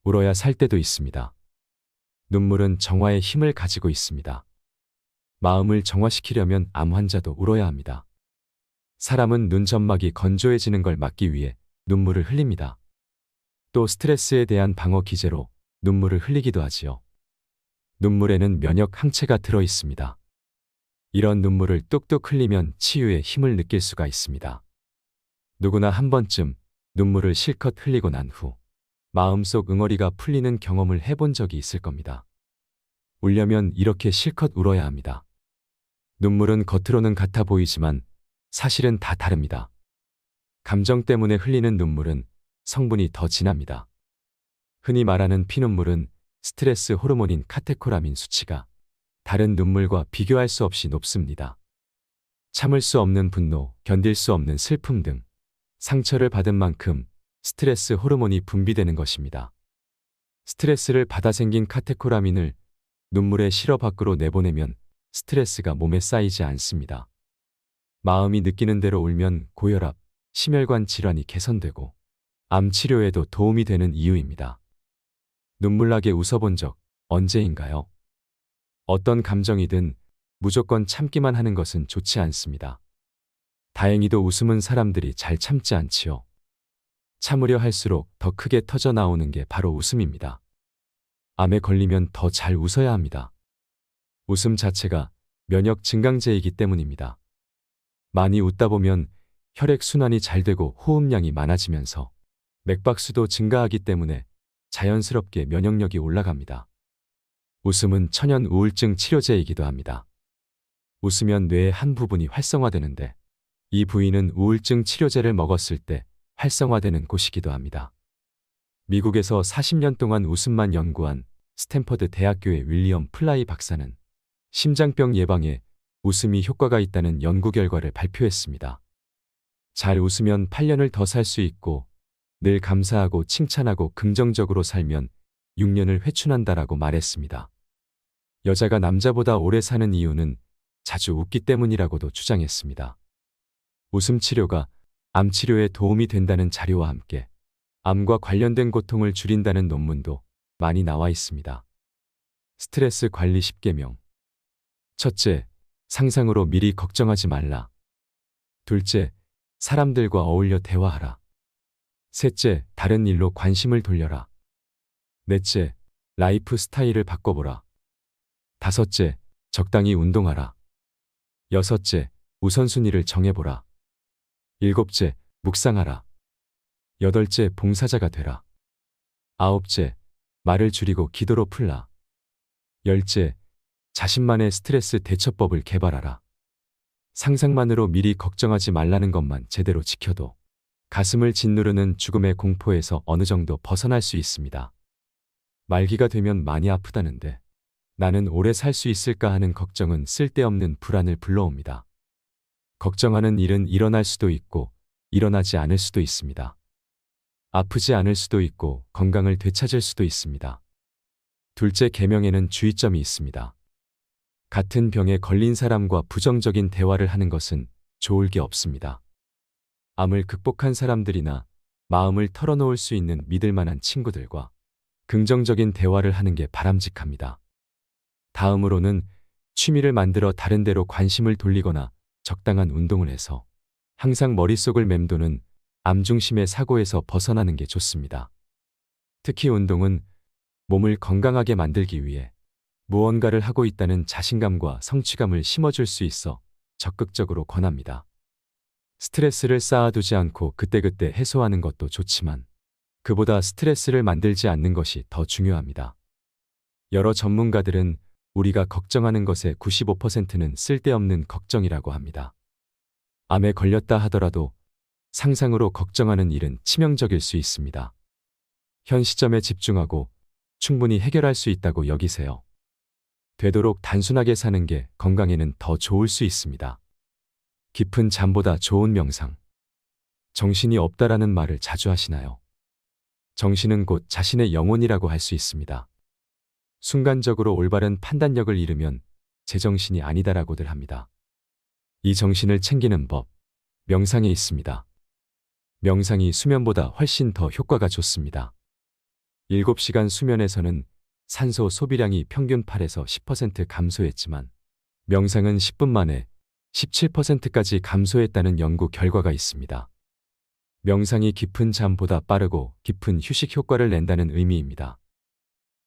울어야 살 때도 있습니다. 눈물은 정화의 힘을 가지고 있습니다. 마음을 정화시키려면 암 환자도 울어야 합니다. 사람은 눈 점막이 건조해지는 걸 막기 위해 눈물을 흘립니다. 또 스트레스에 대한 방어 기제로 눈물을 흘리기도 하지요. 눈물에는 면역 항체가 들어 있습니다. 이런 눈물을 뚝뚝 흘리면 치유의 힘을 느낄 수가 있습니다. 누구나 한 번쯤 눈물을 실컷 흘리고 난 후 마음속 응어리가 풀리는 경험을 해본 적이 있을 겁니다. 울려면 이렇게 실컷 울어야 합니다. 눈물은 겉으로는 같아 보이지만 사실은 다 다릅니다. 감정 때문에 흘리는 눈물은 성분이 더 진합니다. 흔히 말하는 피눈물은 스트레스 호르몬인 카테코라민 수치가 다른 눈물과 비교할 수 없이 높습니다. 참을 수 없는 분노, 견딜 수 없는 슬픔 등 상처를 받은 만큼 스트레스 호르몬이 분비되는 것입니다. 스트레스를 받아 생긴 카테코라민을 눈물에 실어 밖으로 내보내면 스트레스가 몸에 쌓이지 않습니다. 마음이 느끼는 대로 울면 고혈압, 심혈관 질환이 개선되고 암 치료에도 도움이 되는 이유입니다. 눈물나게 웃어본 적 언제인가요? 어떤 감정이든 무조건 참기만 하는 것은 좋지 않습니다. 다행히도 웃음은 사람들이 잘 참지 않지요. 참으려 할수록 더 크게 터져 나오는 게 바로 웃음입니다. 암에 걸리면 더 잘 웃어야 합니다. 웃음 자체가 면역 증강제이기 때문입니다. 많이 웃다 보면 혈액순환이 잘 되고 호흡량이 많아지면서 맥박수도 증가하기 때문에 자연스럽게 면역력이 올라갑니다. 웃음은 천연 우울증 치료제이기도 합니다. 웃으면 뇌의 한 부분이 활성화되는데 이 부위는 우울증 치료제를 먹었을 때 활성화되는 곳이기도 합니다. 미국에서 40년 동안 웃음만 연구한 스탠퍼드 대학교의 윌리엄 플라이 박사는 심장병 예방에 웃음이 효과가 있다는 연구 결과를 발표했습니다. 잘 웃으면 8년을 더 살 수 있고 늘 감사하고 칭찬하고 긍정적으로 살면 6년을 회춘한다라고 말했습니다. 여자가 남자보다 오래 사는 이유는 자주 웃기 때문이라고도 주장했습니다. 웃음 치료가 암 치료에 도움이 된다는 자료와 함께 암과 관련된 고통을 줄인다는 논문도 많이 나와 있습니다. 스트레스 관리 10계명. 첫째, 상상으로 미리 걱정하지 말라. 둘째, 사람들과 어울려 대화하라. 셋째, 다른 일로 관심을 돌려라. 넷째, 라이프 스타일을 바꿔보라. 다섯째, 적당히 운동하라. 여섯째, 우선순위를 정해보라. 일곱째, 묵상하라. 여덟째, 봉사자가 되라. 아홉째, 말을 줄이고 기도로 풀라. 열째, 자신만의 스트레스 대처법을 개발하라. 상상만으로 미리 걱정하지 말라는 것만 제대로 지켜도 가슴을 짓누르는 죽음의 공포에서 어느 정도 벗어날 수 있습니다. 말기가 되면 많이 아프다는데 나는 오래 살 수 있을까 하는 걱정은 쓸데없는 불안을 불러옵니다. 걱정하는 일은 일어날 수도 있고 일어나지 않을 수도 있습니다. 아프지 않을 수도 있고 건강을 되찾을 수도 있습니다. 둘째 계명에는 주의점이 있습니다. 같은 병에 걸린 사람과 부정적인 대화를 하는 것은 좋을 게 없습니다. 암을 극복한 사람들이나 마음을 털어놓을 수 있는 믿을 만한 친구들과 긍정적인 대화를 하는 게 바람직합니다. 다음으로는 취미를 만들어 다른 데로 관심을 돌리거나 적당한 운동을 해서 항상 머릿속을 맴도는 암 중심의 사고에서 벗어나는 게 좋습니다. 특히 운동은 몸을 건강하게 만들기 위해 무언가를 하고 있다는 자신감과 성취감을 심어줄 수 있어 적극적으로 권합니다. 스트레스를 쌓아두지 않고 그때그때 해소하는 것도 좋지만 그보다 스트레스를 만들지 않는 것이 더 중요합니다. 여러 전문가들은 우리가 걱정하는 것의 95%는 쓸데없는 걱정이라고 합니다. 암에 걸렸다 하더라도 상상으로 걱정하는 일은 치명적일 수 있습니다. 현 시점에 집중하고 충분히 해결할 수 있다고 여기세요. 되도록 단순하게 사는 게 건강에는 더 좋을 수 있습니다. 깊은 잠보다 좋은 명상. 정신이 없다라는 말을 자주 하시나요? 정신은 곧 자신의 영혼이라고 할 수 있습니다. 순간적으로 올바른 판단력을 잃으면 제정신이 아니다라고들 합니다. 이 정신을 챙기는 법, 명상에 있습니다. 명상이 수면보다 훨씬 더 효과가 좋습니다. 7시간 수면에서는 산소 소비량이 평균 8에서 10% 감소했지만 명상은 10분 만에 17%까지 감소했다는 연구 결과가 있습니다. 명상이 깊은 잠보다 빠르고 깊은 휴식 효과를 낸다는 의미입니다.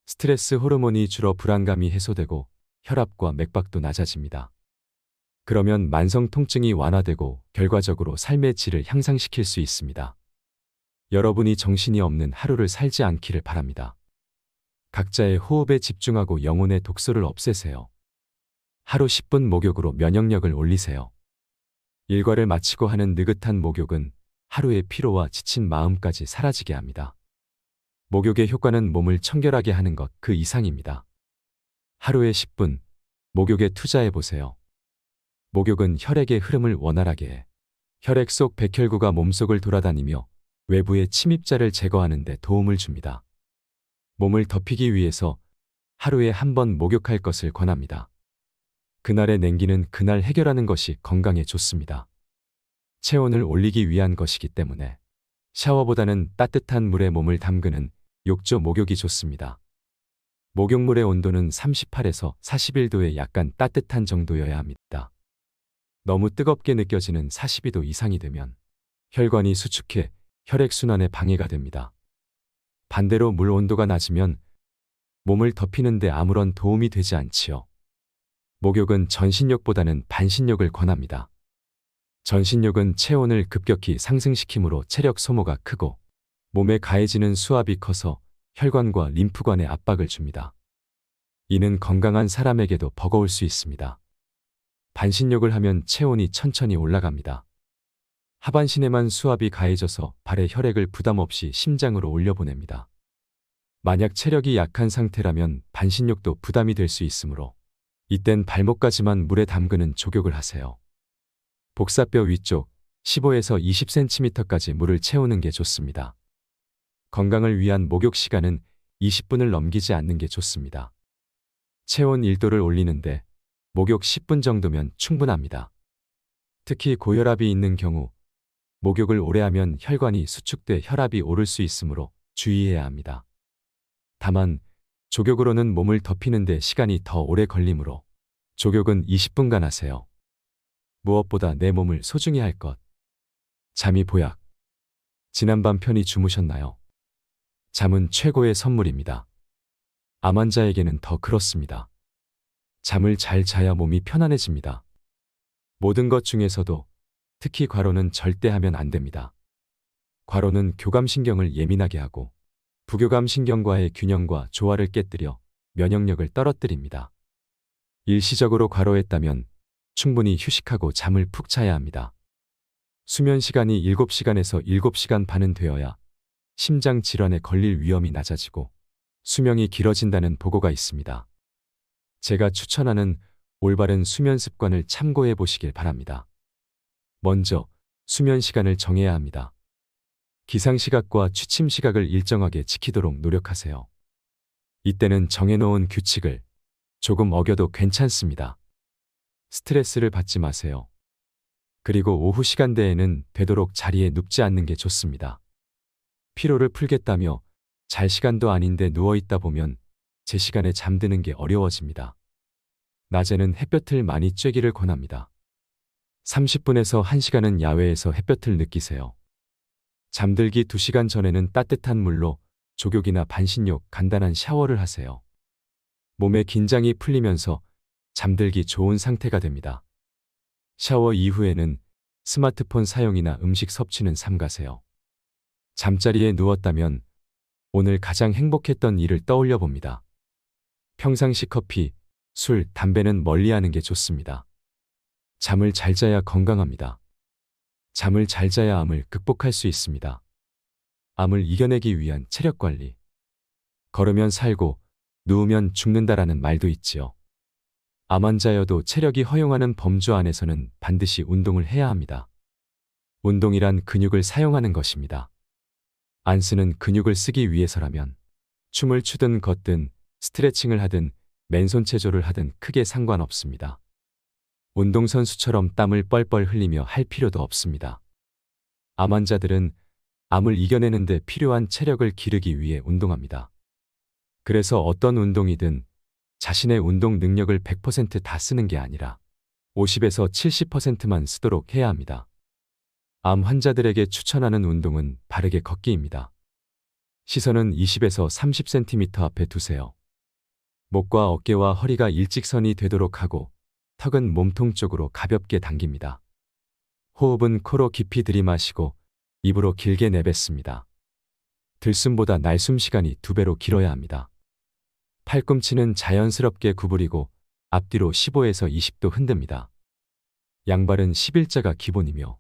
스트레스 호르몬이 줄어 불안감이 해소되고 혈압과 맥박도 낮아집니다. 그러면 만성 통증이 완화되고 결과적으로 삶의 질을 향상시킬 수 있습니다. 여러분이 정신이 없는 하루를 살지 않기를 바랍니다. 각자의 호흡에 집중하고 영혼의 독소를 없애세요. 하루 10분 목욕으로 면역력을 올리세요. 일과를 마치고 하는 느긋한 목욕은 하루의 피로와 지친 마음까지 사라지게 합니다. 목욕의 효과는 몸을 청결하게 하는 것 그 이상입니다. 하루에 10분 목욕에 투자해 보세요. 목욕은 혈액의 흐름을 원활하게 해 혈액 속 백혈구가 몸속을 돌아다니며 외부의 침입자를 제거하는 데 도움을 줍니다. 몸을 덮이기 위해서 하루에 한 번 목욕할 것을 권합니다. 그날의 냉기는 그날 해결하는 것이 건강에 좋습니다. 체온을 올리기 위한 것이기 때문에 샤워보다는 따뜻한 물에 몸을 담그는 욕조 목욕이 좋습니다. 목욕물의 온도는 38에서 41도의 약간 따뜻한 정도여야 합니다. 너무 뜨겁게 느껴지는 42도 이상이 되면 혈관이 수축해 혈액순환에 방해가 됩니다. 반대로 물 온도가 낮으면 몸을 덮이는데 아무런 도움이 되지 않지요. 목욕은 전신욕보다는 반신욕을 권합니다. 전신욕은 체온을 급격히 상승시키므로 체력 소모가 크고 몸에 가해지는 수압이 커서 혈관과 림프관에 압박을 줍니다. 이는 건강한 사람에게도 버거울 수 있습니다. 반신욕을 하면 체온이 천천히 올라갑니다. 하반신에만 수압이 가해져서 발의 혈액을 부담 없이 심장으로 올려보냅니다. 만약 체력이 약한 상태라면 반신욕도 부담이 될 수 있으므로 이땐 발목까지만 물에 담그는 조욕을 하세요. 복사뼈 위쪽 15에서 20cm까지 물을 채우는 게 좋습니다. 건강을 위한 목욕 시간은 20분을 넘기지 않는 게 좋습니다. 체온 1도를 올리는데 목욕 10분 정도면 충분합니다. 특히 고혈압이 있는 경우 목욕을 오래 하면 혈관이 수축돼 혈압이 오를 수 있으므로 주의해야 합니다. 다만 조욕으로는 몸을 덮이는데 시간이 더 오래 걸리므로 조욕은 20분간 하세요. 무엇보다 내 몸을 소중히 할 것. 잠이 보약. 지난밤 편히 주무셨나요? 잠은 최고의 선물입니다. 암 환자에게는 더 그렇습니다. 잠을 잘 자야 몸이 편안해집니다. 모든 것 중에서도 특히 과로는 절대 하면 안 됩니다. 과로는 교감신경을 예민하게 하고 부교감신경과의 균형과 조화를 깨뜨려 면역력을 떨어뜨립니다. 일시적으로 과로했다면 충분히 휴식하고 잠을 푹 자야 합니다. 수면 시간이 7시간에서 7시간 반은 되어야 심장 질환에 걸릴 위험이 낮아지고 수명이 길어진다는 보고가 있습니다. 제가 추천하는 올바른 수면 습관을 참고해 보시길 바랍니다. 먼저 수면 시간을 정해야 합니다. 기상시각과 취침시각을 일정하게 지키도록 노력하세요. 이때는 정해놓은 규칙을 조금 어겨도 괜찮습니다. 스트레스를 받지 마세요. 그리고 오후 시간대에는 되도록 자리에 눕지 않는 게 좋습니다. 피로를 풀겠다며 잘 시간도 아닌데 누워있다 보면 제 시간에 잠드는 게 어려워집니다. 낮에는 햇볕을 많이 쬐기를 권합니다. 30분에서 1시간은 야외에서 햇볕을 느끼세요. 잠들기 2시간 전에는 따뜻한 물로 조욕이나 반신욕, 간단한 샤워를 하세요. 몸의 긴장이 풀리면서 잠들기 좋은 상태가 됩니다. 샤워 이후에는 스마트폰 사용이나 음식 섭취는 삼가세요. 잠자리에 누웠다면 오늘 가장 행복했던 일을 떠올려 봅니다. 평상시 커피, 술, 담배는 멀리하는 게 좋습니다. 잠을 잘 자야 건강합니다. 잠을 잘 자야 암을 극복할 수 있습니다. 암을 이겨내기 위한 체력 관리. 걸으면 살고 누우면 죽는다라는 말도 있지요. 암 환자여도 체력이 허용하는 범주 안에서는 반드시 운동을 해야 합니다. 운동이란 근육을 사용하는 것입니다. 안 쓰는 근육을 쓰기 위해서라면 춤을 추든 걷든 스트레칭을 하든 맨손 체조를 하든 크게 상관없습니다. 운동선수처럼 땀을 뻘뻘 흘리며 할 필요도 없습니다. 암 환자들은 암을 이겨내는 데 필요한 체력을 기르기 위해 운동합니다. 그래서 어떤 운동이든 자신의 운동 능력을 100% 다 쓰는 게 아니라 50에서 70%만 쓰도록 해야 합니다. 암 환자들에게 추천하는 운동은 바르게 걷기입니다. 시선은 20에서 30cm 앞에 두세요. 목과 어깨와 허리가 일직선이 되도록 하고 턱은 몸통 쪽으로 가볍게 당깁니다. 호흡은 코로 깊이 들이마시고 입으로 길게 내뱉습니다. 들숨보다 날숨 시간이 2배로 길어야 합니다. 팔꿈치는 자연스럽게 구부리고 앞뒤로 15에서 20도 흔듭니다. 양발은 11자가 기본이며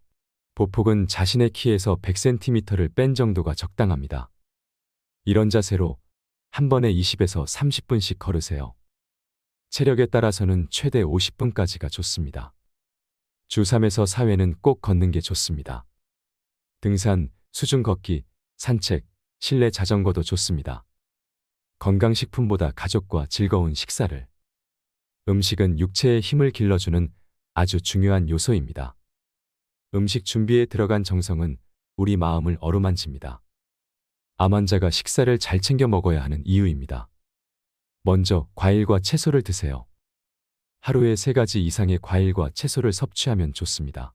보폭은 자신의 키에서 100cm를 뺀 정도가 적당합니다. 이런 자세로 한 번에 20에서 30분씩 걸으세요. 체력에 따라서는 최대 50분까지가 좋습니다. 주 3에서 4회는 꼭 걷는 게 좋습니다. 등산, 수중 걷기, 산책, 실내 자전거도 좋습니다. 건강식품보다 가족과 즐거운 식사를. 음식은 육체의 힘을 길러주는 아주 중요한 요소입니다. 음식 준비에 들어간 정성은 우리 마음을 어루만집니다. 암 환자가 식사를 잘 챙겨 먹어야 하는 이유입니다. 먼저 과일과 채소를 드세요. 하루에 3가지 이상의 과일과 채소를 섭취하면 좋습니다.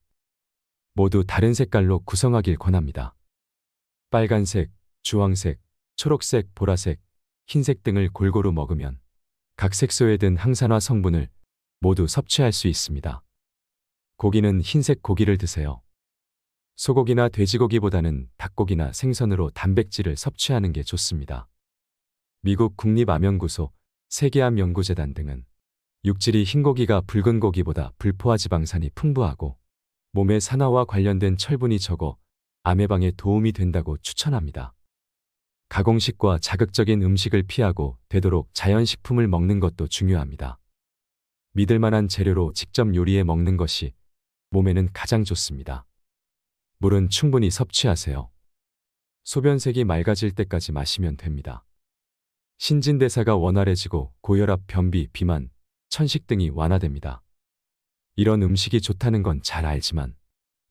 모두 다른 색깔로 구성하길 권합니다. 빨간색, 주황색, 초록색, 보라색, 흰색 등을 골고루 먹으면 각 색소에 든 항산화 성분을 모두 섭취할 수 있습니다. 고기는 흰색 고기를 드세요. 소고기나 돼지고기보다는 닭고기나 생선으로 단백질을 섭취하는 게 좋습니다. 미국 국립암연구소, 세계암연구재단 등은 육질이 흰 고기가 붉은 고기보다 불포화 지방산이 풍부하고 몸의 산화와 관련된 철분이 적어 암 예방에 도움이 된다고 추천합니다. 가공식과 자극적인 음식을 피하고 되도록 자연식품을 먹는 것도 중요합니다. 믿을 만한 재료로 직접 요리해 먹는 것이 몸에는 가장 좋습니다. 물은 충분히 섭취하세요. 소변색이 맑아질 때까지 마시면 됩니다. 신진대사가 원활해지고 고혈압, 변비, 비만, 천식 등이 완화됩니다. 이런 음식이 좋다는 건 잘 알지만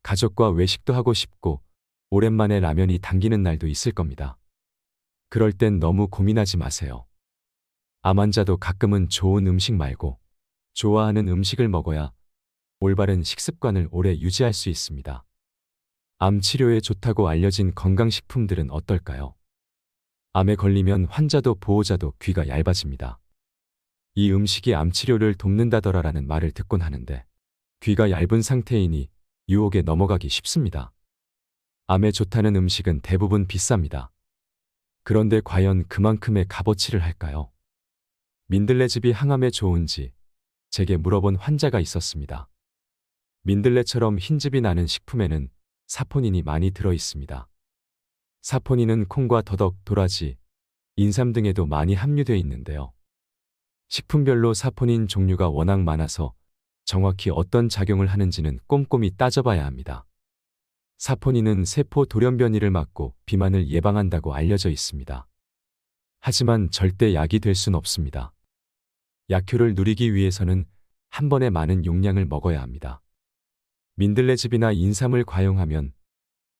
가족과 외식도 하고 싶고 오랜만에 라면이 당기는 날도 있을 겁니다. 그럴 땐 너무 고민하지 마세요. 암 환자도 가끔은 좋은 음식 말고 좋아하는 음식을 먹어야 올바른 식습관을 오래 유지할 수 있습니다. 암 치료에 좋다고 알려진 건강식품들은 어떨까요? 암에 걸리면 환자도 보호자도 귀가 얇아집니다. 이 음식이 암 치료를 돕는다더라라는 말을 듣곤 하는데 귀가 얇은 상태이니 유혹에 넘어가기 쉽습니다. 암에 좋다는 음식은 대부분 비쌉니다. 그런데 과연 그만큼의 값어치를 할까요? 민들레즙이 항암에 좋은지 제게 물어본 환자가 있었습니다. 민들레처럼 흰즙이 나는 식품에는 사포닌이 많이 들어 있습니다. 사포닌은 콩과 더덕, 도라지, 인삼 등에도 많이 함유되어 있는데요. 식품별로 사포닌 종류가 워낙 많아서 정확히 어떤 작용을 하는지는 꼼꼼히 따져봐야 합니다. 사포닌은 세포 돌연변이를 막고 비만을 예방한다고 알려져 있습니다. 하지만 절대 약이 될 순 없습니다. 약효를 누리기 위해서는 한 번에 많은 용량을 먹어야 합니다. 민들레즙이나 인삼을 과용하면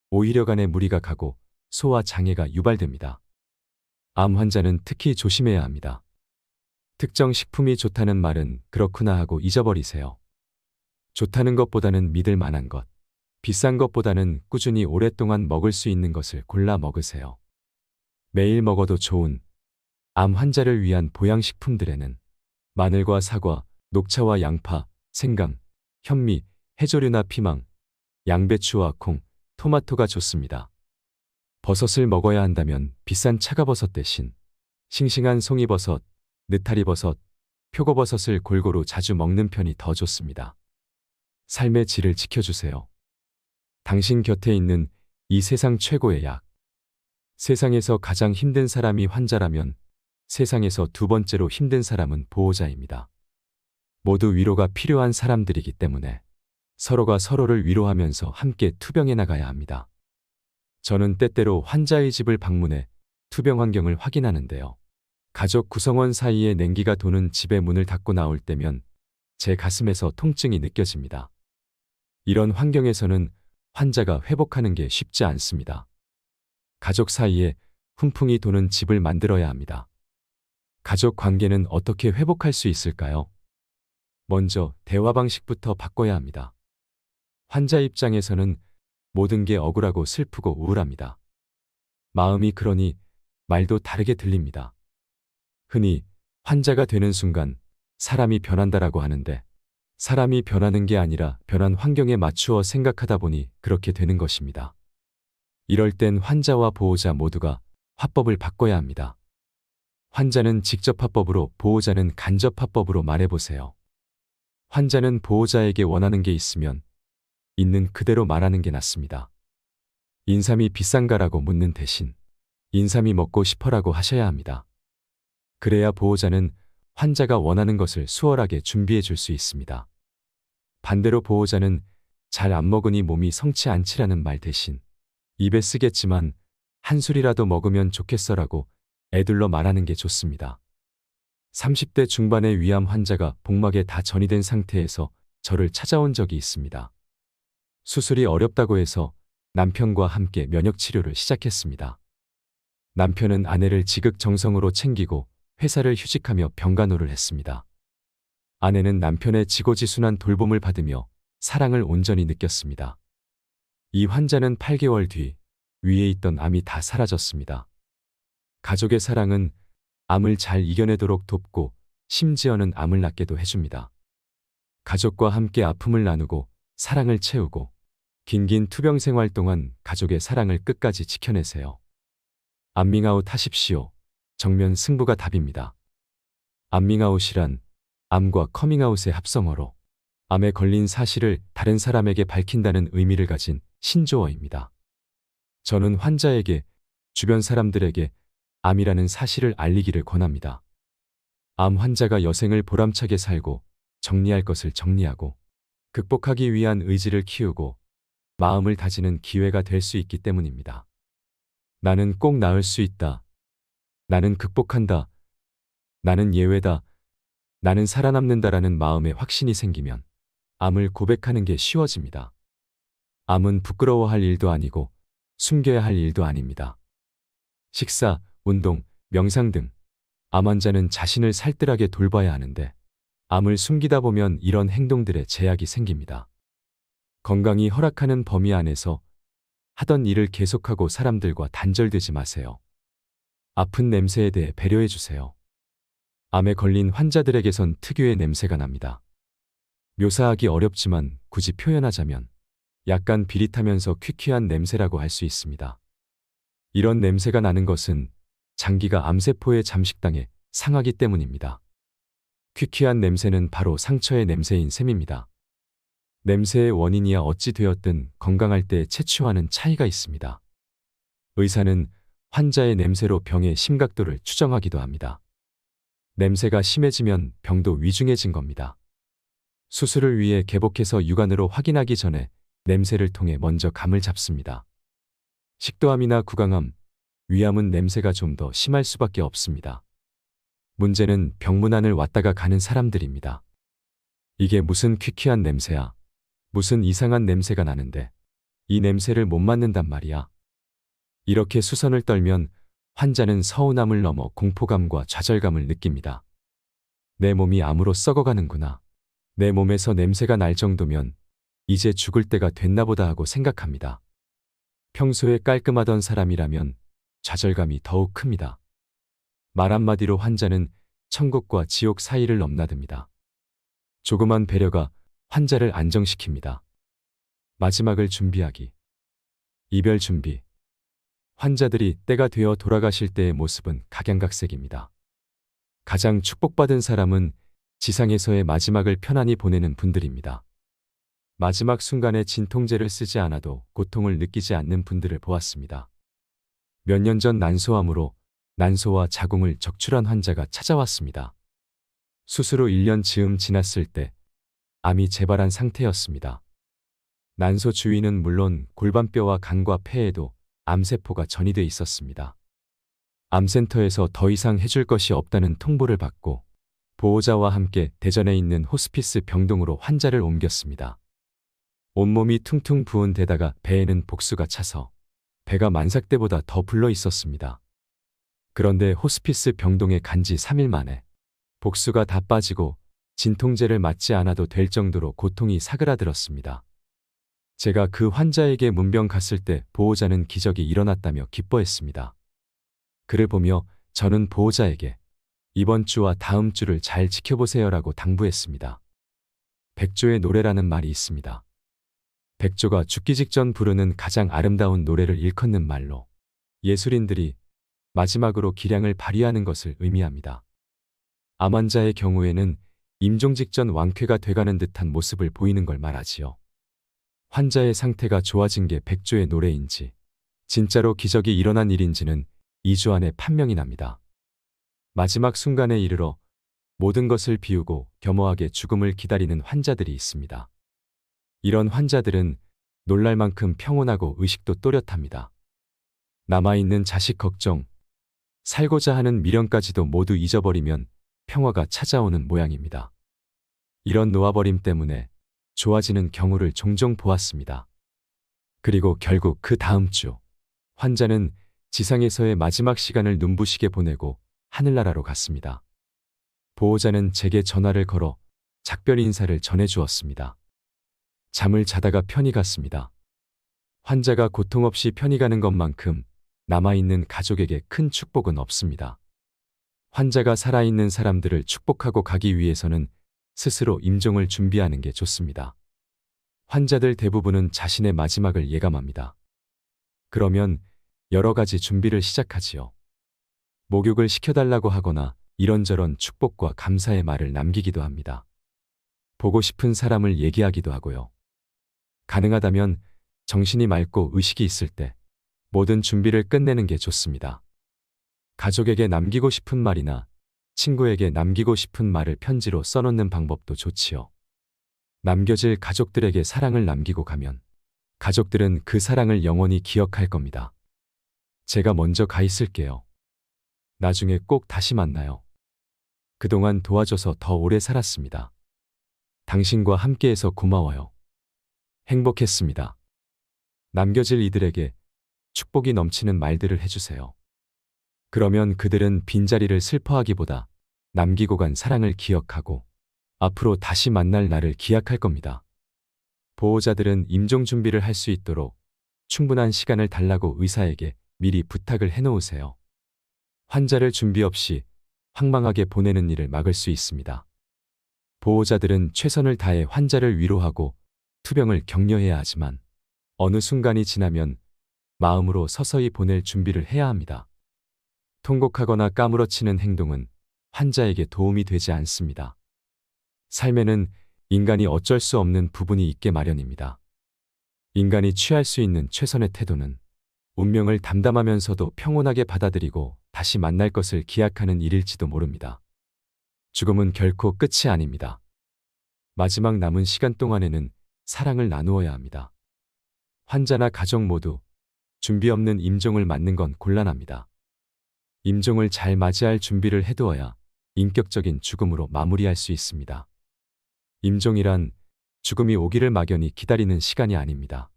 오히려 간에 무리가 가고 소화 장애가 유발됩니다. 암 환자는 특히 조심해야 합니다. 특정 식품이 좋다는 말은 그렇구나 하고 잊어버리세요. 좋다는 것보다는 믿을 만한 것, 비싼 것보다는 꾸준히 오랫동안 먹을 수 있는 것을 골라 먹으세요. 매일 먹어도 좋은 암 환자를 위한 보양식품들에는 마늘과 사과, 녹차와 양파, 생강, 현미, 해조류나 피망, 양배추와 콩, 토마토가 좋습니다. 버섯을 먹어야 한다면 비싼 차가버섯 대신 싱싱한 송이버섯, 느타리버섯, 표고버섯을 골고루 자주 먹는 편이 더 좋습니다. 삶의 질을 지켜주세요. 당신 곁에 있는 이 세상 최고의 약. 세상에서 가장 힘든 사람이 환자라면 세상에서 두 번째로 힘든 사람은 보호자입니다. 모두 위로가 필요한 사람들이기 때문에 서로가 서로를 위로하면서 함께 투병해 나가야 합니다. 저는 때때로 환자의 집을 방문해 투병 환경을 확인하는데요. 가족 구성원 사이에 냉기가 도는 집의 문을 닫고 나올 때면 제 가슴에서 통증이 느껴집니다. 이런 환경에서는 환자가 회복하는 게 쉽지 않습니다. 가족 사이에 훈풍이 도는 집을 만들어야 합니다. 가족 관계는 어떻게 회복할 수 있을까요? 먼저 대화 방식부터 바꿔야 합니다. 환자 입장에서는 모든 게 억울하고 슬프고 우울합니다. 마음이 그러니 말도 다르게 들립니다. 흔히 환자가 되는 순간 사람이 변한다라고 하는데 사람이 변하는 게 아니라 변한 환경에 맞추어 생각하다 보니 그렇게 되는 것입니다. 이럴 땐 환자와 보호자 모두가 화법을 바꿔야 합니다. 환자는 직접 화법으로, 보호자는 간접 화법으로 말해보세요. 환자는 보호자에게 원하는 게 있으면 있는 그대로 말하는 게 낫습니다. 인삼이 비싼가라고 묻는 대신 인삼이 먹고 싶어라고 하셔야 합니다. 그래야 보호자는 환자가 원하는 것을 수월하게 준비해 줄 수 있습니다. 반대로 보호자는 잘 안 먹으니 몸이 성치 않지라는 말 대신 입에 쓰겠지만 한 술이라도 먹으면 좋겠어라고 애둘러 말하는 게 좋습니다. 30대 중반의 위암 환자가 복막에 다 전이 된 상태에서 저를 찾아온 적이 있습니다. 수술이 어렵다고 해서 남편과 함께 면역치료를 시작했습니다. 남편은 아내를 지극정성으로 챙기고 회사를 휴직하며 병간호를 했습니다. 아내는 남편의 지고지순한 돌봄을 받으며 사랑을 온전히 느꼈습니다. 이 환자는 8개월 뒤 위에 있던 암이 다 사라졌습니다. 가족의 사랑은 암을 잘 이겨내도록 돕고 심지어는 암을 낫게도 해줍니다. 가족과 함께 아픔을 나누고 사랑을 채우고 긴긴 투병 생활 동안 가족의 사랑을 끝까지 지켜내세요. 암밍아웃 하십시오. 정면 승부가 답입니다. 암밍아웃이란 암과 커밍아웃의 합성어로 암에 걸린 사실을 다른 사람에게 밝힌다는 의미를 가진 신조어입니다. 저는 환자에게, 주변 사람들에게 암이라는 사실을 알리기를 권합니다. 암 환자가 여생을 보람차게 살고 정리할 것을 정리하고 극복하기 위한 의지를 키우고 마음을 다지는 기회가 될 수 있기 때문입니다. 나는 꼭 나을 수 있다. 나는 극복한다. 나는 예외다. 나는 살아남는다라는 마음에 확신이 생기면 암을 고백하는 게 쉬워집니다. 암은 부끄러워할 일도 아니고 숨겨야 할 일도 아닙니다. 식사, 운동, 명상 등 암 환자는 자신을 살뜰하게 돌봐야 하는데 암을 숨기다 보면 이런 행동들에 제약이 생깁니다. 건강이 허락하는 범위 안에서 하던 일을 계속하고 사람들과 단절되지 마세요. 아픈 냄새에 대해 배려해 주세요. 암에 걸린 환자들에게선 특유의 냄새가 납니다. 묘사하기 어렵지만 굳이 표현하자면 약간 비릿하면서 퀴퀴한 냄새라고 할 수 있습니다. 이런 냄새가 나는 것은 장기가 암세포에 잠식당해 상하기 때문입니다. 퀴퀴한 냄새는 바로 상처의 냄새인 셈입니다. 냄새의 원인이야 어찌 되었든 건강할 때 채취와는 차이가 있습니다. 의사는 환자의 냄새로 병의 심각도를 추정하기도 합니다. 냄새가 심해지면 병도 위중해진 겁니다. 수술을 위해 개복해서 육안으로 확인하기 전에 냄새를 통해 먼저 감을 잡습니다. 식도암이나 구강암, 위암은 냄새가 좀 더 심할 수밖에 없습니다. 문제는 병문안을 왔다가 가는 사람들입니다. 이게 무슨 퀴퀴한 냄새야? 무슨 이상한 냄새가 나는데 이 냄새를 못 맡는단 말이야. 이렇게 수선을 떨면 환자는 서운함을 넘어 공포감과 좌절감을 느낍니다. 내 몸이 암으로 썩어가는구나. 내 몸에서 냄새가 날 정도면 이제 죽을 때가 됐나 보다 하고 생각합니다. 평소에 깔끔하던 사람이라면 좌절감이 더욱 큽니다. 말 한마디로 환자는 천국과 지옥 사이를 넘나듭니다. 조그만 배려가 환자를 안정시킵니다. 마지막을 준비하기. 이별 준비. 환자들이 때가 되어 돌아가실 때의 모습은 각양각색입니다. 가장 축복받은 사람은 지상에서의 마지막을 편안히 보내는 분들입니다. 마지막 순간에 진통제를 쓰지 않아도 고통을 느끼지 않는 분들을 보았습니다. 몇 년 전 난소암으로 난소와 자궁을 적출한 환자가 찾아왔습니다. 수술 후 1년 즈음 지났을 때 암이 재발한 상태였습니다. 난소 주위는 물론 골반뼈와 간과 폐에도 암세포가 전이돼 있었습니다. 암센터에서 더 이상 해줄 것이 없다는 통보를 받고 보호자와 함께 대전에 있는 호스피스 병동으로 환자를 옮겼습니다. 온몸이 퉁퉁 부은 데다가 배에는 복수가 차서 배가 만삭 때보다 더 불러 있었습니다. 그런데 호스피스 병동에 간 지 3일 만에 복수가 다 빠지고 진통제를 맞지 않아도 될 정도로 고통이 사그라들었습니다. 제가 그 환자에게 문병 갔을 때 보호자는 기적이 일어났다며 기뻐했습니다. 그를 보며 저는 보호자에게 이번 주와 다음 주를 잘 지켜보세요라고 당부했습니다. 백조의 노래라는 말이 있습니다. 백조가 죽기 직전 부르는 가장 아름다운 노래를 일컫는 말로 예술인들이 마지막으로 기량을 발휘하는 것을 의미합니다. 암 환자의 경우에는 임종 직전 완쾌가 돼가는 듯한 모습을 보이는 걸 말하지요. 환자의 상태가 좋아진 게 백조의 노래인지 진짜로 기적이 일어난 일인지는 2주 안에 판명이 납니다. 마지막 순간에 이르러 모든 것을 비우고 겸허하게 죽음을 기다리는 환자들이 있습니다. 이런 환자들은 놀랄 만큼 평온하고 의식도 또렷합니다. 남아있는 자식 걱정, 살고자 하는 미련까지도 모두 잊어버리면 평화가 찾아오는 모양입니다. 이런 놓아버림 때문에 좋아지는 경우를 종종 보았습니다. 그리고 결국 그 다음 주 환자는 지상에서의 마지막 시간을 눈부시게 보내고 하늘나라로 갔습니다. 보호자는 제게 전화를 걸어 작별 인사를 전해주었습니다. 잠을 자다가 편히 갔습니다. 환자가 고통 없이 편히 가는 것만큼 남아있는 가족에게 큰 축복은 없습니다. 환자가 살아있는 사람들을 축복하고 가기 위해서는 스스로 임종을 준비하는 게 좋습니다. 환자들 대부분은 자신의 마지막을 예감합니다. 그러면 여러 가지 준비를 시작하지요. 목욕을 시켜달라고 하거나 이런저런 축복과 감사의 말을 남기기도 합니다. 보고 싶은 사람을 얘기하기도 하고요. 가능하다면 정신이 맑고 의식이 있을 때 모든 준비를 끝내는 게 좋습니다. 가족에게 남기고 싶은 말이나 친구에게 남기고 싶은 말을 편지로 써놓는 방법도 좋지요. 남겨질 가족들에게 사랑을 남기고 가면 가족들은 그 사랑을 영원히 기억할 겁니다. 제가 먼저 가 있을게요. 나중에 꼭 다시 만나요. 그동안 도와줘서 더 오래 살았습니다. 당신과 함께해서 고마워요. 행복했습니다. 남겨질 이들에게 축복이 넘치는 말들을 해주세요. 그러면 그들은 빈자리를 슬퍼하기보다 남기고 간 사랑을 기억하고 앞으로 다시 만날 날을 기약할 겁니다. 보호자들은 임종 준비를 할 수 있도록 충분한 시간을 달라고 의사에게 미리 부탁을 해놓으세요. 환자를 준비 없이 황망하게 보내는 일을 막을 수 있습니다. 보호자들은 최선을 다해 환자를 위로하고 투병을 격려해야 하지만 어느 순간이 지나면 마음으로 서서히 보낼 준비를 해야 합니다. 통곡하거나 까무러치는 행동은 환자에게 도움이 되지 않습니다. 삶에는 인간이 어쩔 수 없는 부분이 있게 마련입니다. 인간이 취할 수 있는 최선의 태도는 운명을 담담하면서도 평온하게 받아들이고 다시 만날 것을 기약하는 일일지도 모릅니다. 죽음은 결코 끝이 아닙니다. 마지막 남은 시간 동안에는 사랑을 나누어야 합니다. 환자나 가족 모두 준비 없는 임종을 맞는 건 곤란합니다. 임종을 잘 맞이할 준비를 해두어야 인격적인 죽음으로 마무리할 수 있습니다. 임종이란 죽음이 오기를 막연히 기다리는 시간이 아닙니다.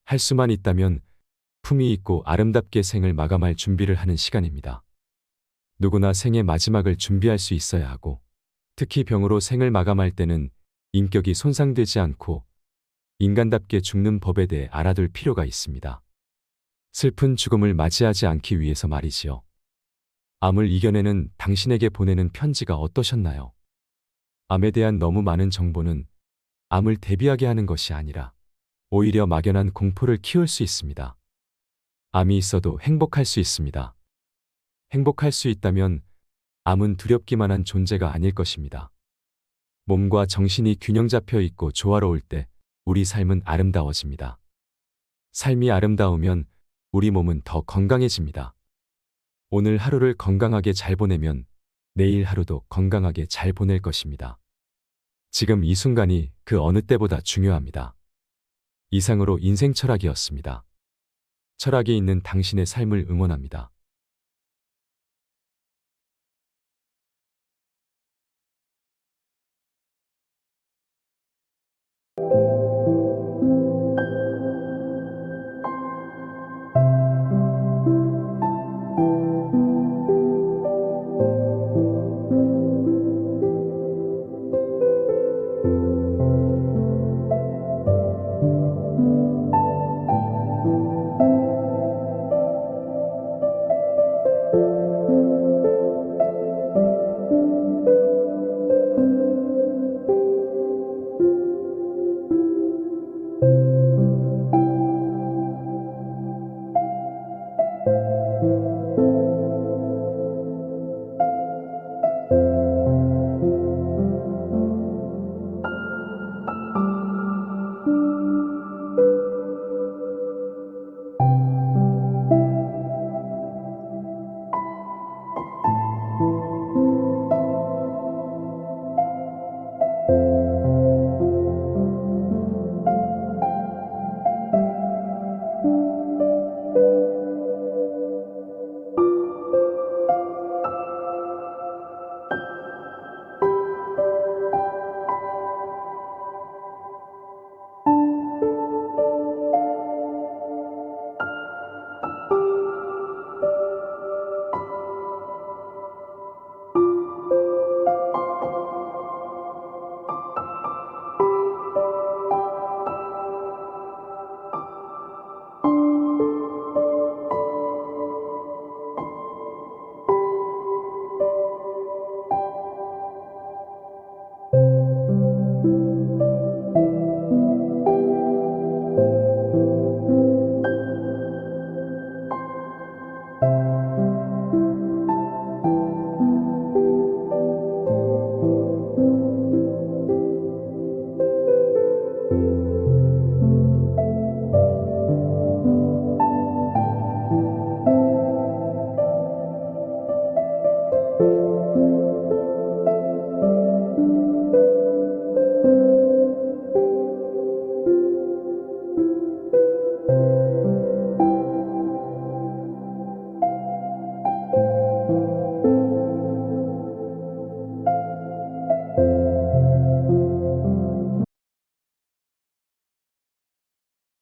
할 수만 있다면 품위 있고 아름답게 생을 마감할 준비를 하는 시간입니다. 누구나 생의 마지막을 준비할 수 있어야 하고 특히 병으로 생을 마감할 때는 인격이 손상되지 않고 인간답게 죽는 법에 대해 알아둘 필요가 있습니다. 슬픈 죽음을 맞이하지 않기 위해서 말이지요. 암을 이겨내는 당신에게 보내는 편지가 어떠셨나요? 암에 대한 너무 많은 정보는 암을 대비하게 하는 것이 아니라 오히려 막연한 공포를 키울 수 있습니다. 암이 있어도 행복할 수 있습니다. 행복할 수 있다면 암은 두렵기만 한 존재가 아닐 것입니다. 몸과 정신이 균형 잡혀 있고 조화로울 때 우리 삶은 아름다워집니다. 삶이 아름다우면 우리 몸은 더 건강해집니다. 오늘 하루를 건강하게 잘 보내면 내일 하루도 건강하게 잘 보낼 것입니다. 지금 이 순간이 그 어느 때보다 중요합니다. 이상으로 인생 철학이었습니다. 철학이 있는 당신의 삶을 응원합니다.